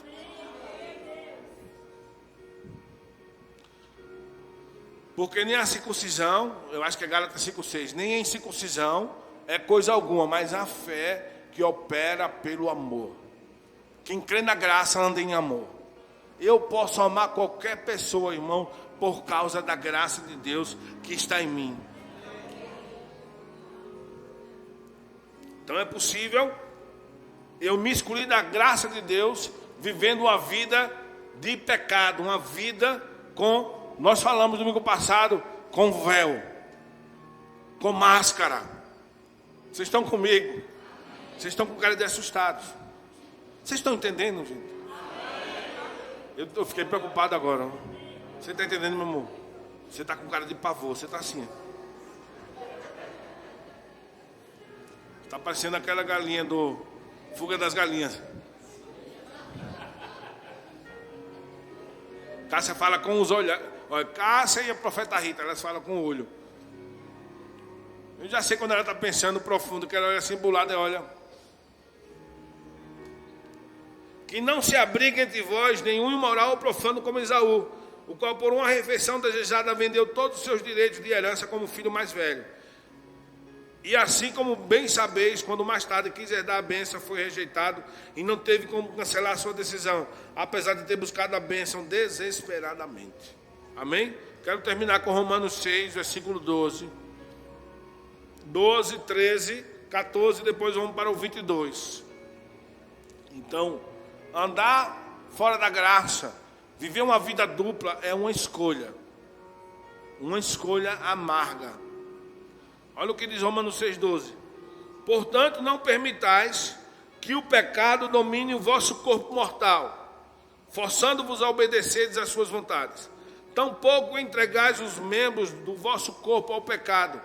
Porque nem a circuncisão, eu acho que é Gálatas 5,6, nem a incircuncisão é coisa alguma, mas a fé que opera pelo amor. Quem crê na graça anda em amor. Eu posso amar qualquer pessoa, irmão, por causa da graça de Deus que está em mim. Então é possível eu me excluir da graça de Deus, vivendo uma vida de pecado, uma vida com, nós falamos domingo passado, com véu, com máscara. Vocês estão comigo? Vocês estão com cara de assustados? Vocês estão entendendo, gente? Eu fiquei preocupado agora. Você está entendendo, meu amor? Você está com cara de pavor, você está assim. Está parecendo aquela galinha do Fuga das Galinhas. Cássia fala com os olhos. Olha, Cássia e a profeta Rita, elas falam com o olho. Eu já sei quando ela está pensando profundo, que ela olha assim, bulada e olha. Que não se abrigue entre vós nenhum imoral ou profano como Esaú, o qual por uma refeição desejada vendeu todos os seus direitos de herança como filho mais velho. E assim como bem sabeis, quando mais tarde quis herdar a bênção, foi rejeitado e não teve como cancelar a sua decisão, apesar de ter buscado a bênção desesperadamente. Amém? Quero terminar com Romanos 6, versículo 12. 12, 13, 14, depois vamos para o 22. Então, andar fora da graça, viver uma vida dupla é uma escolha amarga. Olha o que diz Romanos 6,12. Portanto, não permitais que o pecado domine o vosso corpo mortal, forçando-vos a obedecerdes às suas vontades. Tampouco entregais os membros do vosso corpo ao pecado,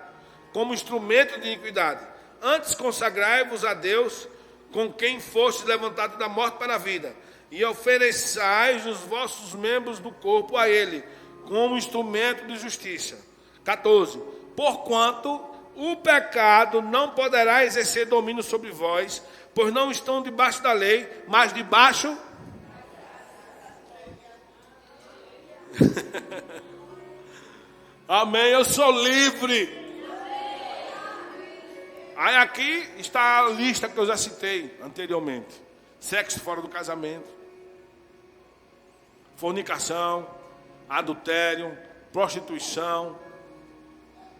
como instrumento de iniquidade. Antes consagrai-vos a Deus, com quem fostes levantados da morte para a vida, e ofereçais os vossos membros do corpo a Ele, como instrumento de justiça. 14. Porquanto o pecado não poderá exercer domínio sobre vós, pois não estão debaixo da lei, mas debaixo... Amém, eu sou livre. Aí aqui está a lista que eu já citei anteriormente. Sexo fora do casamento, fornicação, adultério, prostituição,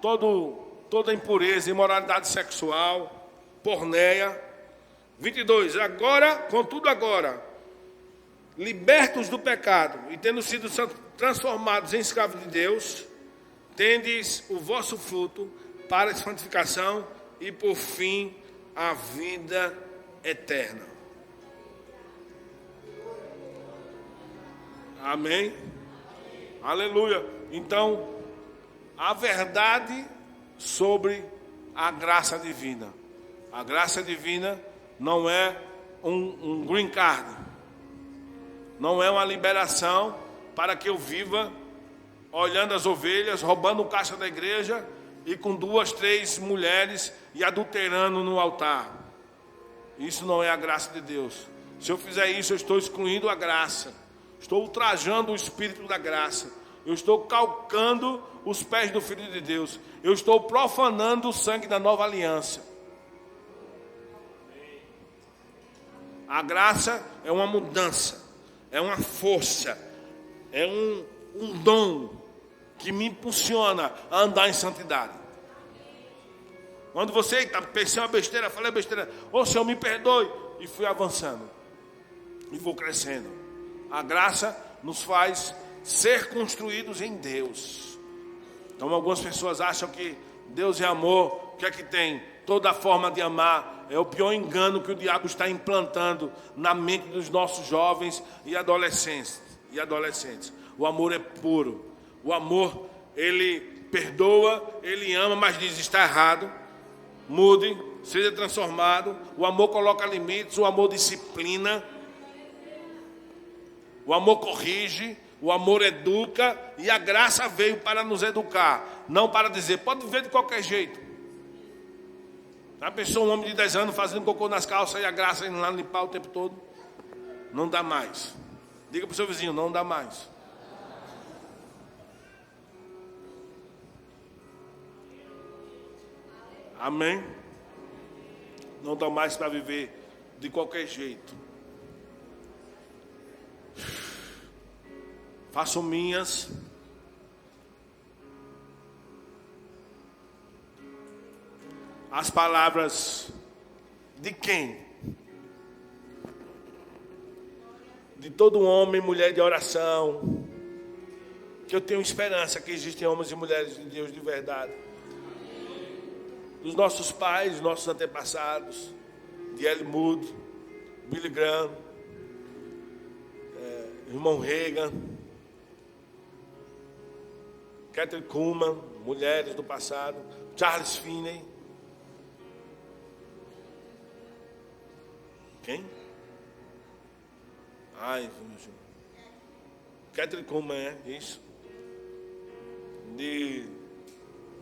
toda impureza, imoralidade sexual, porneia. 22. Contudo agora, libertos do pecado e tendo sido transformados em escravos de Deus, tendes o vosso fruto para a santificação e por fim a vida eterna. Amém? Aleluia. Então, a verdade sobre a graça divina. A graça divina não é um green card. Não é uma liberação para que eu viva olhando as ovelhas, roubando o caixa da igreja e com 2, 3 mulheres e adulterando no altar. Isso não é a graça de Deus. Se eu fizer isso, eu estou excluindo a graça. Estou ultrajando o Espírito da graça. Eu estou calcando os pés do Filho de Deus. Eu estou profanando o sangue da nova aliança. A graça é uma mudança, é uma força, é um dom que me impulsiona a andar em santidade. Quando você pensei uma besteira, falei besteira, ô Senhor, me perdoe, e fui avançando, e vou crescendo. A graça nos faz ser construídos em Deus. Então algumas pessoas acham que Deus é amor. O que é que tem? Toda forma de amar é o pior engano que o diabo está implantando na mente dos nossos jovens e adolescentes. O amor é puro. O amor, ele perdoa, ele ama, mas diz está errado. Mude, seja transformado. O amor coloca limites, o amor disciplina. O amor corrige, o amor educa, e a graça veio para nos educar, não para dizer, pode viver de qualquer jeito. Já pensou um homem de 10 anos fazendo cocô nas calças e a graça indo lá limpar o tempo todo? Não dá mais. Diga para o seu vizinho, não dá mais. Amém? Não dá mais para viver de qualquer jeito. Faço minhas as palavras de quem? De todo homem e mulher de oração, que eu tenho esperança que existem homens e mulheres de Deus de verdade. Dos nossos pais, dos nossos antepassados, de L. Moody, Billy Graham, irmão Reagan, Kathryn Kuhlman, mulheres do passado, Charles Finney. Quem? Ai, Kathryn Kuhlman, é isso? De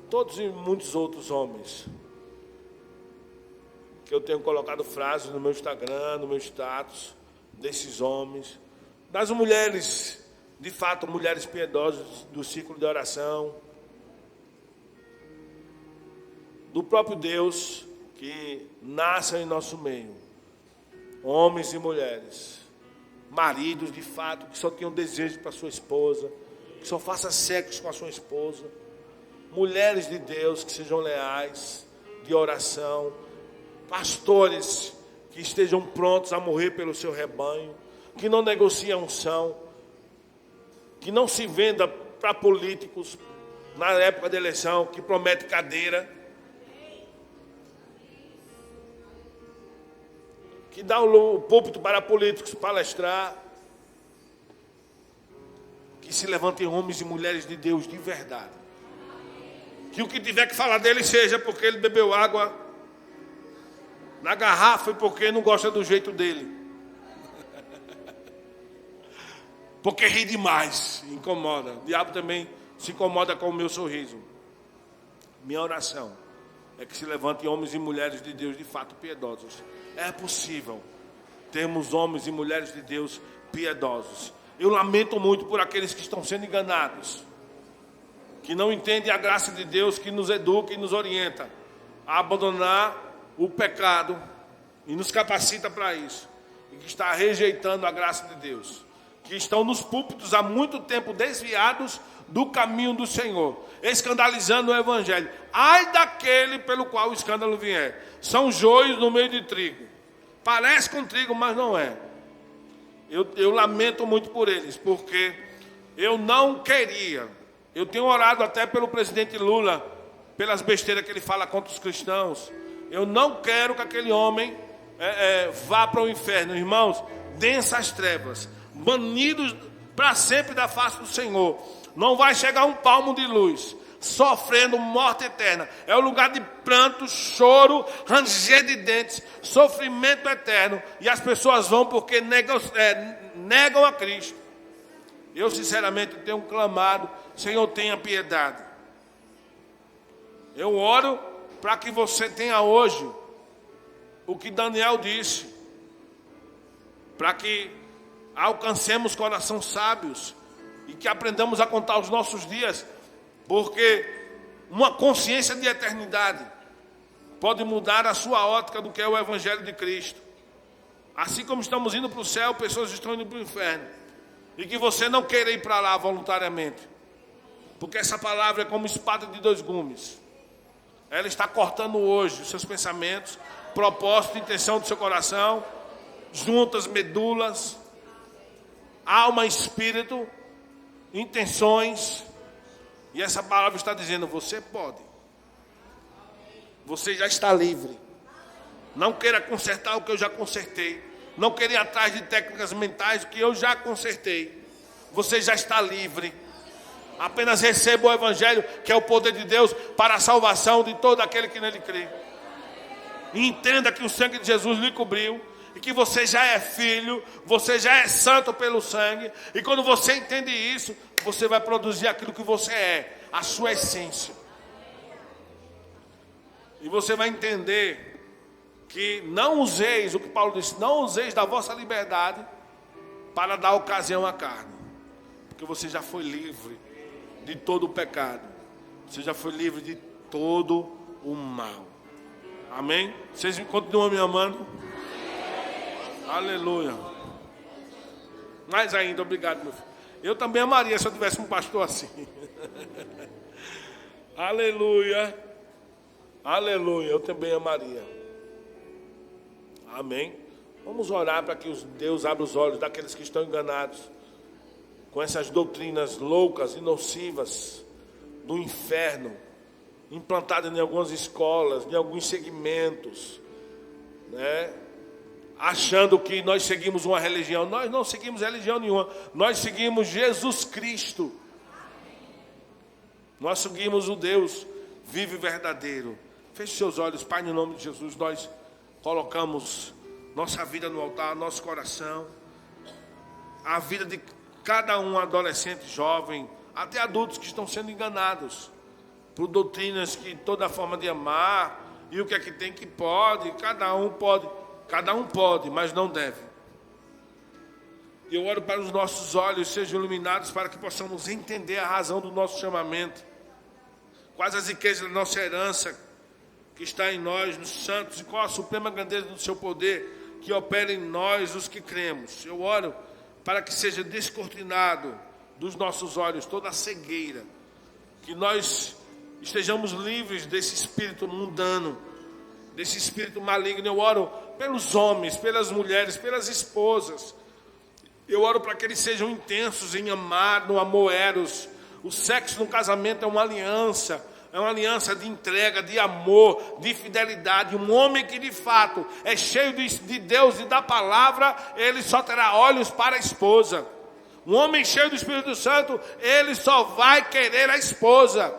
todos e muitos outros homens que eu tenho colocado frases no meu Instagram, no meu status, desses homens, das mulheres, de fato, mulheres piedosas do círculo de oração, do próprio Deus que nasce em nosso meio, homens e mulheres, maridos de fato que só tinham desejo para sua esposa, que só faça sexo com a sua esposa. Mulheres de Deus que sejam leais, de oração. Pastores que estejam prontos a morrer pelo seu rebanho. Que não negociem a unção. Que não se venda para políticos na época da eleição, que promete cadeira. Que dá o púlpito para políticos palestrar. Que se levantem homens e mulheres de Deus de verdade. Que o que tiver que falar dele seja porque ele bebeu água na garrafa e porque não gosta do jeito dele. Porque ri demais, incomoda. O diabo também se incomoda com o meu sorriso. Minha oração é que se levantem homens e mulheres de Deus de fato piedosos. É possível termos homens e mulheres de Deus piedosos. Eu lamento muito por aqueles que estão sendo enganados, que não entendem a graça de Deus, que nos educa e nos orienta a abandonar o pecado e nos capacita para isso, e que está rejeitando a graça de Deus, que estão nos púlpitos há muito tempo desviados do caminho do Senhor, escandalizando o Evangelho. Ai daquele pelo qual o escândalo vier. São joios no meio de trigo. Parece com trigo, mas não é. Eu lamento muito por eles, porque eu não queria. Eu tenho orado até pelo presidente Lula, pelas besteiras que ele fala contra os cristãos. Eu não quero que aquele homem vá para o inferno. Irmãos, densas trevas, banidos para sempre da face do Senhor. Não vai chegar um palmo de luz, sofrendo morte eterna. É o lugar de pranto, choro, ranger de dentes, sofrimento eterno. E as pessoas vão porque negam a Cristo. Eu sinceramente tenho clamado: Senhor, tenha piedade. Eu oro para que você tenha hoje o que Daniel disse, para que alcancemos corações sábios e que aprendamos a contar os nossos dias, porque uma consciência de eternidade pode mudar a sua ótica do que é o Evangelho de Cristo. Assim como estamos indo para o céu, pessoas estão indo para o inferno, e que você não queira ir para lá voluntariamente, porque essa palavra é como espada de dois gumes. Ela está cortando hoje os seus pensamentos, propósito e intenção do seu coração, juntas, medulas, alma e espírito, intenções. E essa palavra está dizendo: você pode. Você já está livre. Não queira consertar o que eu já consertei. Não queira ir atrás de técnicas mentais que eu já consertei. Você já está livre. Apenas receba o Evangelho, que é o poder de Deus para a salvação de todo aquele que nele crê. E entenda que o sangue de Jesus lhe cobriu, e que você já é filho, você já é santo pelo sangue. E quando você entende isso, você vai produzir aquilo que você é, a sua essência. E você vai entender que não useis, o que Paulo disse, não useis da vossa liberdade para dar ocasião à carne. Porque você já foi livre de todo o pecado. Você já foi livre de todo o mal. Amém? Vocês continuam me amando? Aleluia. Mais ainda, obrigado, meu filho. Eu também amaria se eu tivesse um pastor assim. Aleluia. Aleluia, eu também amaria. Amém. Vamos orar para que Deus abra os olhos daqueles que estão enganados com essas doutrinas loucas e nocivas do inferno, implantadas em algumas escolas, em alguns segmentos, né? Achando que nós seguimos uma religião. Nós não seguimos religião nenhuma. Nós seguimos Jesus Cristo. Nós seguimos o Deus vivo e verdadeiro. Feche seus olhos, Pai, no nome de Jesus. Nós colocamos nossa vida no altar, nosso coração, a vida de cada um, adolescente, jovem, até adultos que estão sendo enganados por doutrinas que toda forma de amar e o que é que tem que pode, cada um pode, mas não deve. Eu oro para os nossos olhos sejam iluminados para que possamos entender a razão do nosso chamamento, quais as riquezas da nossa herança que está em nós, nos santos, e qual a suprema grandeza do seu poder que opera em nós, os que cremos. Eu oro para que seja descortinado dos nossos olhos toda a cegueira, que nós estejamos livres desse espírito mundano, desse espírito maligno. Eu oro pelos homens, pelas mulheres, pelas esposas. Eu oro para que eles sejam intensos em amar, no amor eros. O sexo no casamento é uma aliança de entrega, de amor, de fidelidade. Um homem que de fato é cheio de Deus e da palavra, ele só terá olhos para a esposa. Um homem cheio do Espírito Santo, ele só vai querer a esposa.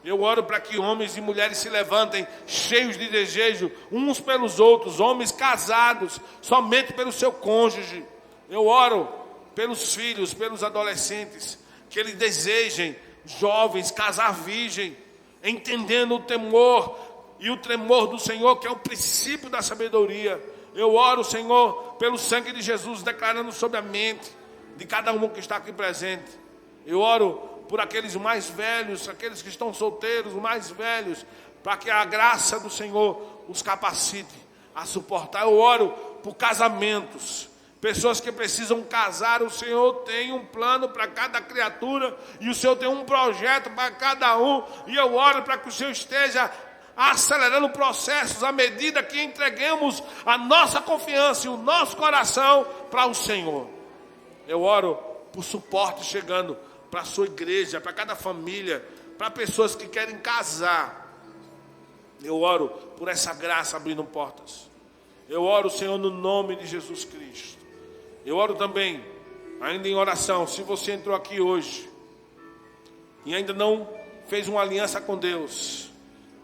Eu oro para que homens e mulheres se levantem cheios de desejo uns pelos outros, homens casados somente pelo seu cônjuge. Eu oro pelos filhos, pelos adolescentes, que eles desejem, jovens, casar virgem, entendendo o temor e o tremor do Senhor, que é o princípio da sabedoria. Eu oro, Senhor, pelo sangue de Jesus, declarando sobre a mente de cada um que está aqui presente. Eu oro por aqueles mais velhos, aqueles que estão solteiros, mais velhos, para que a graça do Senhor os capacite a suportar. Eu oro por casamentos, pessoas que precisam casar. O Senhor tem um plano para cada criatura e o Senhor tem um projeto para cada um. E eu oro para que o Senhor esteja acelerando processos à medida que entreguemos a nossa confiança e o nosso coração para o Senhor. Eu oro por suporte chegando para a sua igreja, para cada família, para pessoas que querem casar. Eu oro por essa graça abrindo portas. Eu oro, Senhor, no nome de Jesus Cristo. Eu oro também, ainda em oração, se você entrou aqui hoje e ainda não fez uma aliança com Deus.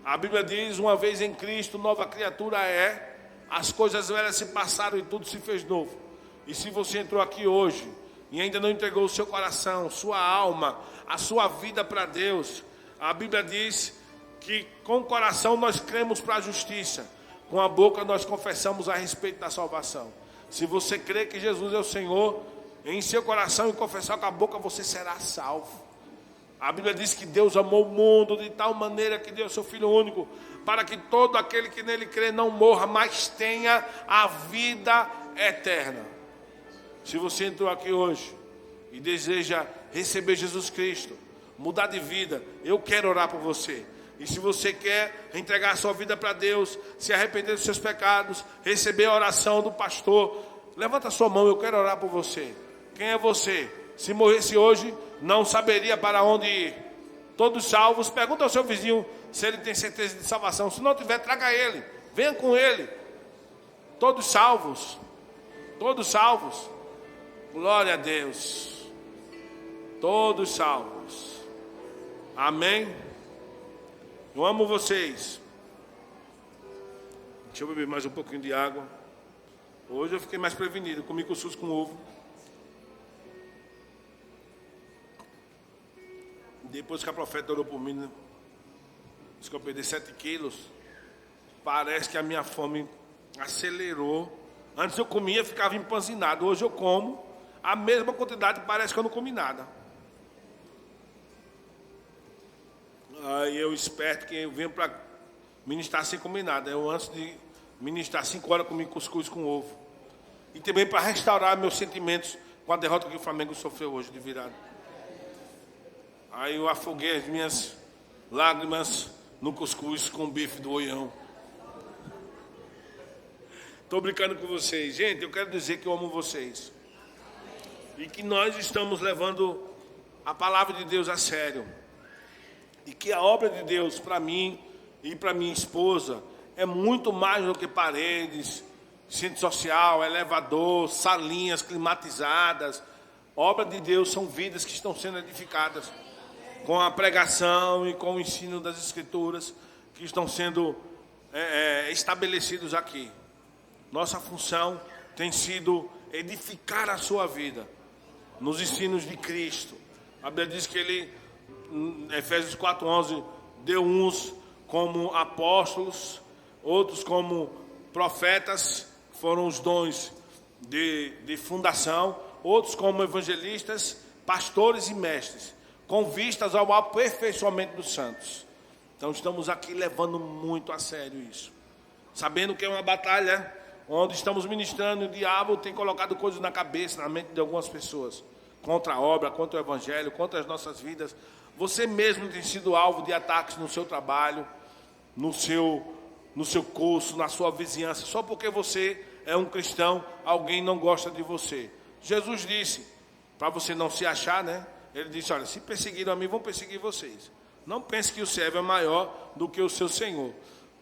A Bíblia diz, uma vez em Cristo, nova criatura é, as coisas velhas se passaram e tudo se fez novo. E se você entrou aqui hoje e ainda não entregou o seu coração, sua alma, a sua vida para Deus, a Bíblia diz que com o coração nós cremos para a justiça, com a boca nós confessamos a respeito da salvação. Se você crê que Jesus é o Senhor, em seu coração e confessar com a boca, você será salvo. A Bíblia diz que Deus amou o mundo de tal maneira que deu seu Filho único, para que todo aquele que nele crê não morra, mas tenha a vida eterna. Se você entrou aqui hoje e deseja receber Jesus Cristo, mudar de vida, eu quero orar por você. E se você quer entregar a sua vida para Deus, se arrepender dos seus pecados, receber a oração do pastor, levanta a sua mão, eu quero orar por você. Quem é você? Se morresse hoje, não saberia para onde ir. Todos salvos, pergunta ao seu vizinho se ele tem certeza de salvação. Se não tiver, traga ele, venha com ele. Todos salvos, todos salvos. Glória a Deus. Todos salvos. Amém. Eu amo vocês. Deixa eu beber mais um pouquinho de água. Hoje eu fiquei mais prevenido. Comi cuscuz com ovo. Depois que a profeta orou por mim, né? Disse que eu perdi 7 quilos. Parece que a minha fome acelerou. Antes eu comia e ficava empanzinado. Hoje eu como a mesma quantidade, parece que eu não comi nada. Aí eu esperto que eu venho para ministrar sem comer nada. Eu antes de ministrar 5 horas comi cuscuz com ovo. E também para restaurar meus sentimentos com a derrota que o Flamengo sofreu hoje de virada. Aí eu afoguei as minhas lágrimas no cuscuz com bife do Oião. Estou brincando com vocês. Gente, eu quero dizer que eu amo vocês. E que nós estamos levando a palavra de Deus a sério. E que a obra de Deus para mim e para minha esposa é muito mais do que paredes, centro social, elevador, salinhas climatizadas. Obra de Deus são vidas que estão sendo edificadas com a pregação e com o ensino das Escrituras que estão sendo estabelecidos aqui. Nossa função tem sido edificar a sua vida nos ensinos de Cristo. A Bíblia diz que ele, em Efésios 4:11, deu uns como apóstolos, outros como profetas, foram os dons de fundação, outros como evangelistas, pastores e mestres, com vistas ao aperfeiçoamento dos santos. Então estamos aqui levando muito a sério isso, sabendo que é uma batalha onde estamos ministrando, e o diabo tem colocado coisas na cabeça, na mente de algumas pessoas, contra a obra, contra o evangelho, contra as nossas vidas. Você mesmo tem sido alvo de ataques no seu trabalho, no seu curso, na sua vizinhança. Só porque você é um cristão, alguém não gosta de você. Jesus disse, para você não se achar, né? Ele disse, olha, se perseguiram a mim, vão perseguir vocês. Não pense que o servo é maior do que o seu Senhor.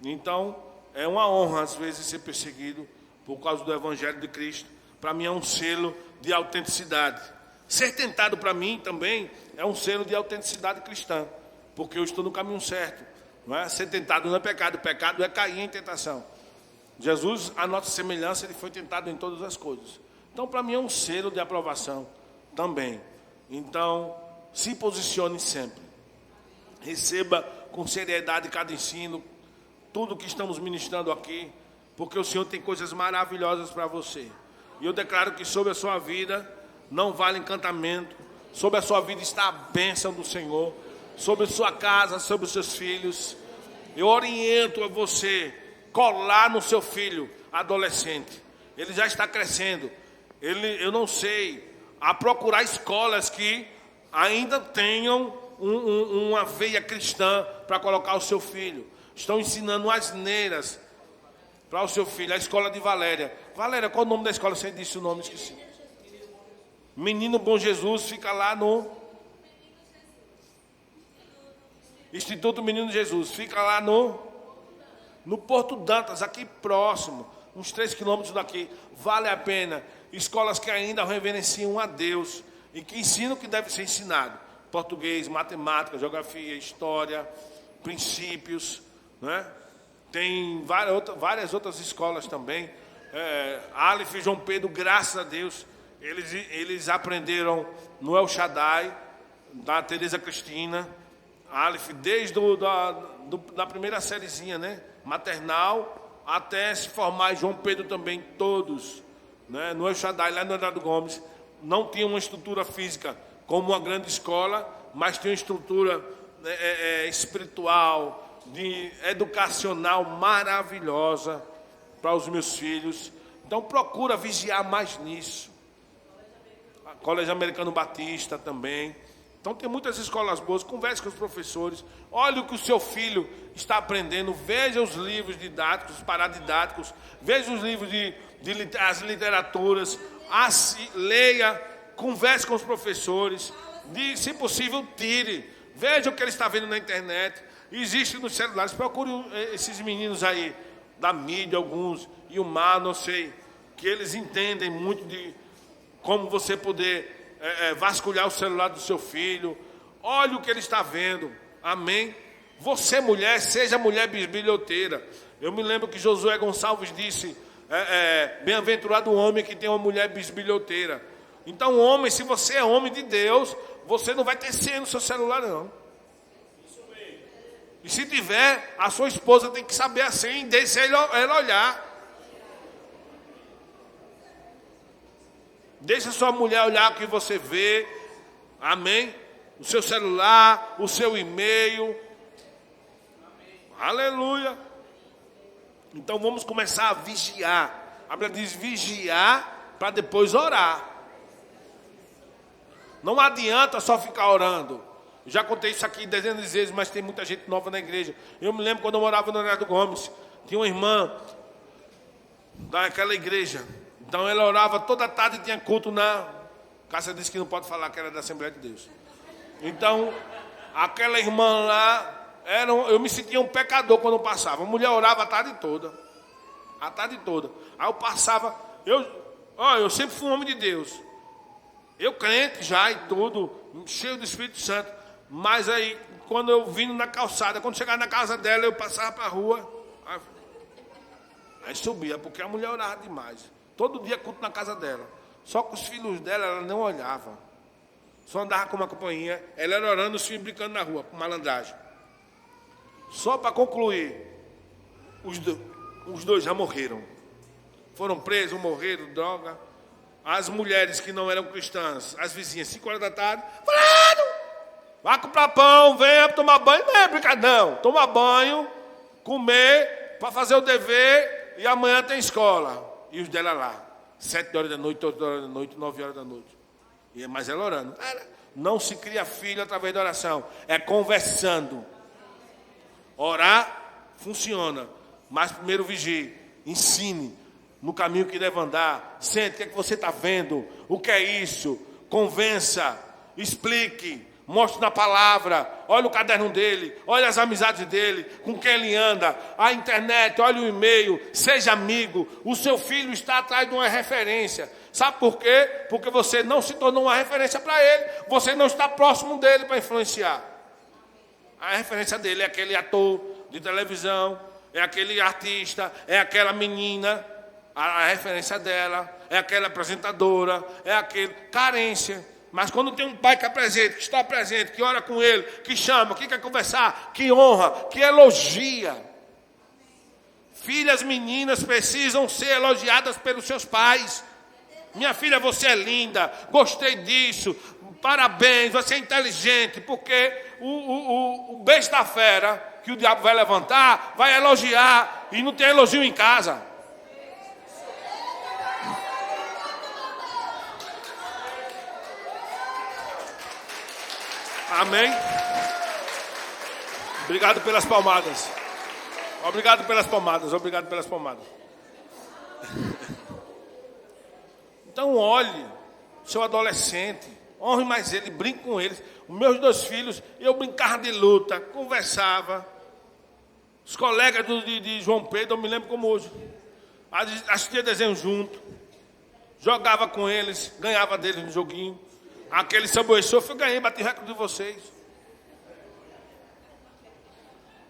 Então, é uma honra, às vezes, ser perseguido por causa do Evangelho de Cristo. Para mim, é um selo de autenticidade. Ser tentado, para mim, também, é um selo de autenticidade cristã. Porque eu estou no caminho certo. Não é? Ser tentado não é pecado. Pecado é cair em tentação. Jesus, a nossa semelhança, ele foi tentado em todas as coisas. Então, para mim, é um selo de aprovação também. Então, se posicione sempre. Receba com seriedade cada ensino, tudo que estamos ministrando aqui, porque o Senhor tem coisas maravilhosas para você. E eu declaro que sobre a sua vida não vale encantamento, sobre a sua vida está a bênção do Senhor, sobre a sua casa, sobre os seus filhos. Eu oriento a você colar no seu filho adolescente. Ele já está crescendo. Eu não sei, a procurar escolas que ainda tenham uma veia cristã para colocar o seu filho. Estão ensinando asneiras para o seu filho. A escola de Valéria. Valéria, qual é o nome da escola? Você disse o nome, esqueci. Menino Bom Jesus, fica lá no Instituto Menino Jesus. Fica lá no Porto Dantas, aqui próximo, uns 3 quilômetros daqui. Vale a pena. Escolas que ainda reverenciam a Deus e que ensinam o que deve ser ensinado. Português, matemática, geografia, história, princípios, né? Tem várias outras escolas também. Aleph e João Pedro, graças a Deus, eles aprenderam no El Shaddai, da Tereza Cristina. Aleph, desde da primeira sériezinha, né? Maternal, até se formar. João Pedro também, todos, né? No El Shaddai, lá no Eduardo Gomes, não tinha uma estrutura física como uma grande escola, mas tem uma estrutura espiritual, educacional maravilhosa para os meus filhos. Então procura vigiar mais nisso. Colégio Americano Batista também. Então tem muitas escolas boas. Converse com os professores. Olhe o que o seu filho está aprendendo. Veja os livros didáticos, os paradidáticos. Veja os livros as literaturas. Leia. Converse com os professores. Se possível, tire. Veja o que ele está vendo na internet. Existe nos celulares. Procure esses meninos aí, da mídia, alguns, e o Mar, não sei, que eles entendem muito de como você poder vasculhar o celular do seu filho. Olhe o que ele está vendo. Amém? Você, mulher, seja mulher bisbilhoteira. Eu me lembro que Josué Gonçalves disse, bem-aventurado o homem que tem uma mulher bisbilhoteira. Então, homem, se você é homem de Deus, você não vai ter senha no seu celular, não. E se tiver, a sua esposa tem que saber a senha e deixe ela olhar. Deixa a sua mulher olhar o que você vê. Amém? O seu celular, o seu e-mail. Amém. Aleluia. Então vamos começar a vigiar. A Bíblia diz vigiar para depois orar. Não adianta só ficar orando. Já contei isso aqui dezenas de vezes, mas tem muita gente nova na igreja. Eu me lembro quando eu morava no Eduardo Gomes, tinha uma irmã daquela igreja. Então ela orava toda tarde e tinha culto na... Cássia disse que não pode falar que era da Assembleia de Deus. Então, aquela irmã lá, eu me sentia um pecador quando eu passava. A mulher orava a tarde toda. A tarde toda. Aí eu passava... Eu sempre fui um homem de Deus. Eu crente já e tudo, cheio do Espírito Santo. Mas aí, quando eu vim na calçada, quando chegava na casa dela, eu passava para a rua. Aí subia, porque a mulher orava demais. Todo dia culto na casa dela. Só com os filhos dela, ela não olhava. Só andava com uma companhia. Ela era orando, os filhos brincando na rua, com malandragem. Só para concluir, os dois já morreram. Foram presos, morreram, droga. As mulheres que não eram cristãs, as vizinhas, 5 horas da tarde, falando, vai comprar pão, venha tomar banho. Não é brincadeira, não. Tomar banho, comer, para fazer o dever, e amanhã tem escola. E os dela lá, 7 horas da noite, 8 horas da noite, 9 horas da noite. Mas ela orando. Não se cria filho através da oração. É conversando. Orar funciona. Mas primeiro vigie. Ensine no caminho que deve andar. Sente o que é que você está vendo. O que é isso? Convença. Explique. Mostre na palavra. Olha o caderno dele. Olha as amizades dele. Com quem ele anda. A internet. Olha o e-mail. Seja amigo. O seu filho está atrás de uma referência. Sabe por quê? Porque você não se tornou uma referência para ele. Você não está próximo dele para influenciar. A referência dele é aquele ator de televisão. É aquele artista. É aquela menina. A referência dela. É aquela apresentadora. É aquele... Carência. Mas quando tem um pai que é presente, que está presente, que ora com ele, que chama, que quer conversar, que honra, que elogia. Filhas meninas precisam ser elogiadas pelos seus pais. Minha filha, você é linda, gostei disso, parabéns, você é inteligente, porque o besta fera que o diabo vai levantar, vai elogiar, e não tem elogio em casa. Amém? Obrigado pelas palmadas. Obrigado pelas palmadas. Obrigado pelas palmadas. Então olhe seu adolescente. Honre mais ele, brinque com eles. Os meus 2 filhos, eu brincava de luta, conversava. Os colegas de João Pedro, eu me lembro como hoje. Assistia desenho junto. Jogava com eles, ganhava deles no joguinho. Aquele Subway Surf eu ganhei, bati recorde de vocês.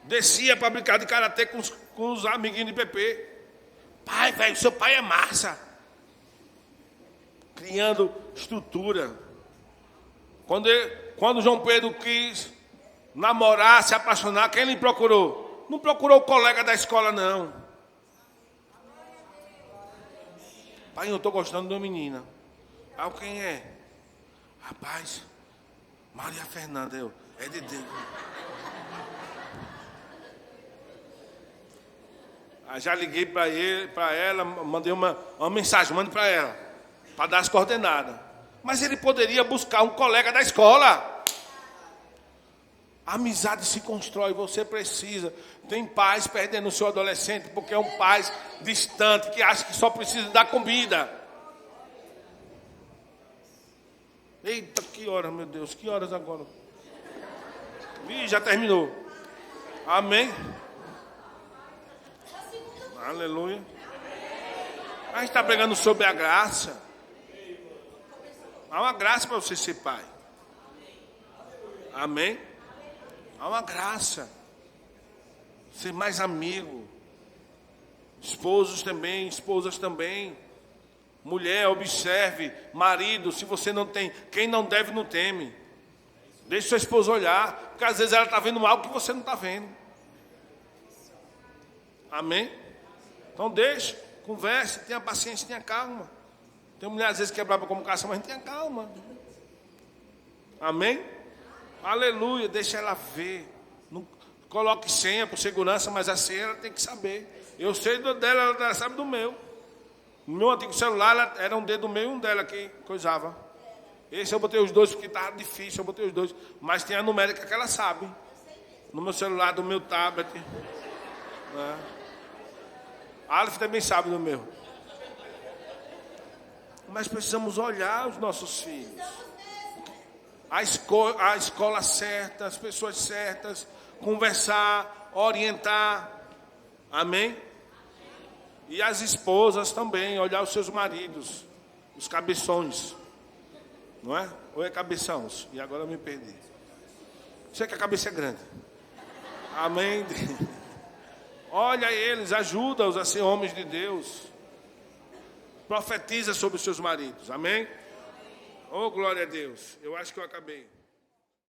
Descia para brincar de karatê com os amiguinhos de PP. Pai, velho, seu pai é massa. Criando estrutura. Quando João Pedro quis namorar, se apaixonar, quem lhe procurou? Não procurou o colega da escola, não. Pai, eu estou gostando de uma menina. Ah, quem é? Rapaz, Maria Fernanda, é de Deus. Aí já liguei para ela, mandei uma mensagem, mande para ela, para dar as coordenadas. Mas ele poderia buscar um colega da escola. A amizade se constrói, você precisa. Tem pais perdendo o seu adolescente, porque é um pai distante, que acha que só precisa dar comida. Eita, que horas, meu Deus, que horas agora? Ih, já terminou. Amém? Aleluia. A gente está pregando sobre a graça. Há uma graça para você ser pai. Amém? Há uma graça. Ser mais amigo. Esposos também, esposas também. Mulher, observe. Marido, se você não tem, quem não deve não teme. Deixe sua esposa olhar, porque às vezes ela está vendo algo que você não está vendo. Amém? Então deixe, converse, tenha paciência, tenha calma. Tem mulher às vezes que é brava como caça, mas tenha calma. Amém? Aleluia, deixa ela ver. Não coloque senha por segurança, mas a senha ela tem que saber. Eu sei do dela, ela sabe do meu. No meu antigo celular era um dedo meu e um dela que coisava. Esse eu botei os 2 porque estava difícil, eu botei os 2. Mas tem a numérica que ela sabe. No meu celular, do meu tablet. Aleph também sabe do meu. Mas precisamos olhar os nossos filhos. A escola certa, as pessoas certas. Conversar, orientar. Amém? E as esposas também, olhar os seus maridos, os cabeções, não é? Ou é cabeções? E agora eu me perdi. Sei que a cabeça é grande. Amém? Olha eles, ajuda-os a ser homens de Deus. Profetiza sobre os seus maridos, amém? Oh, glória a Deus. Eu acho que eu acabei.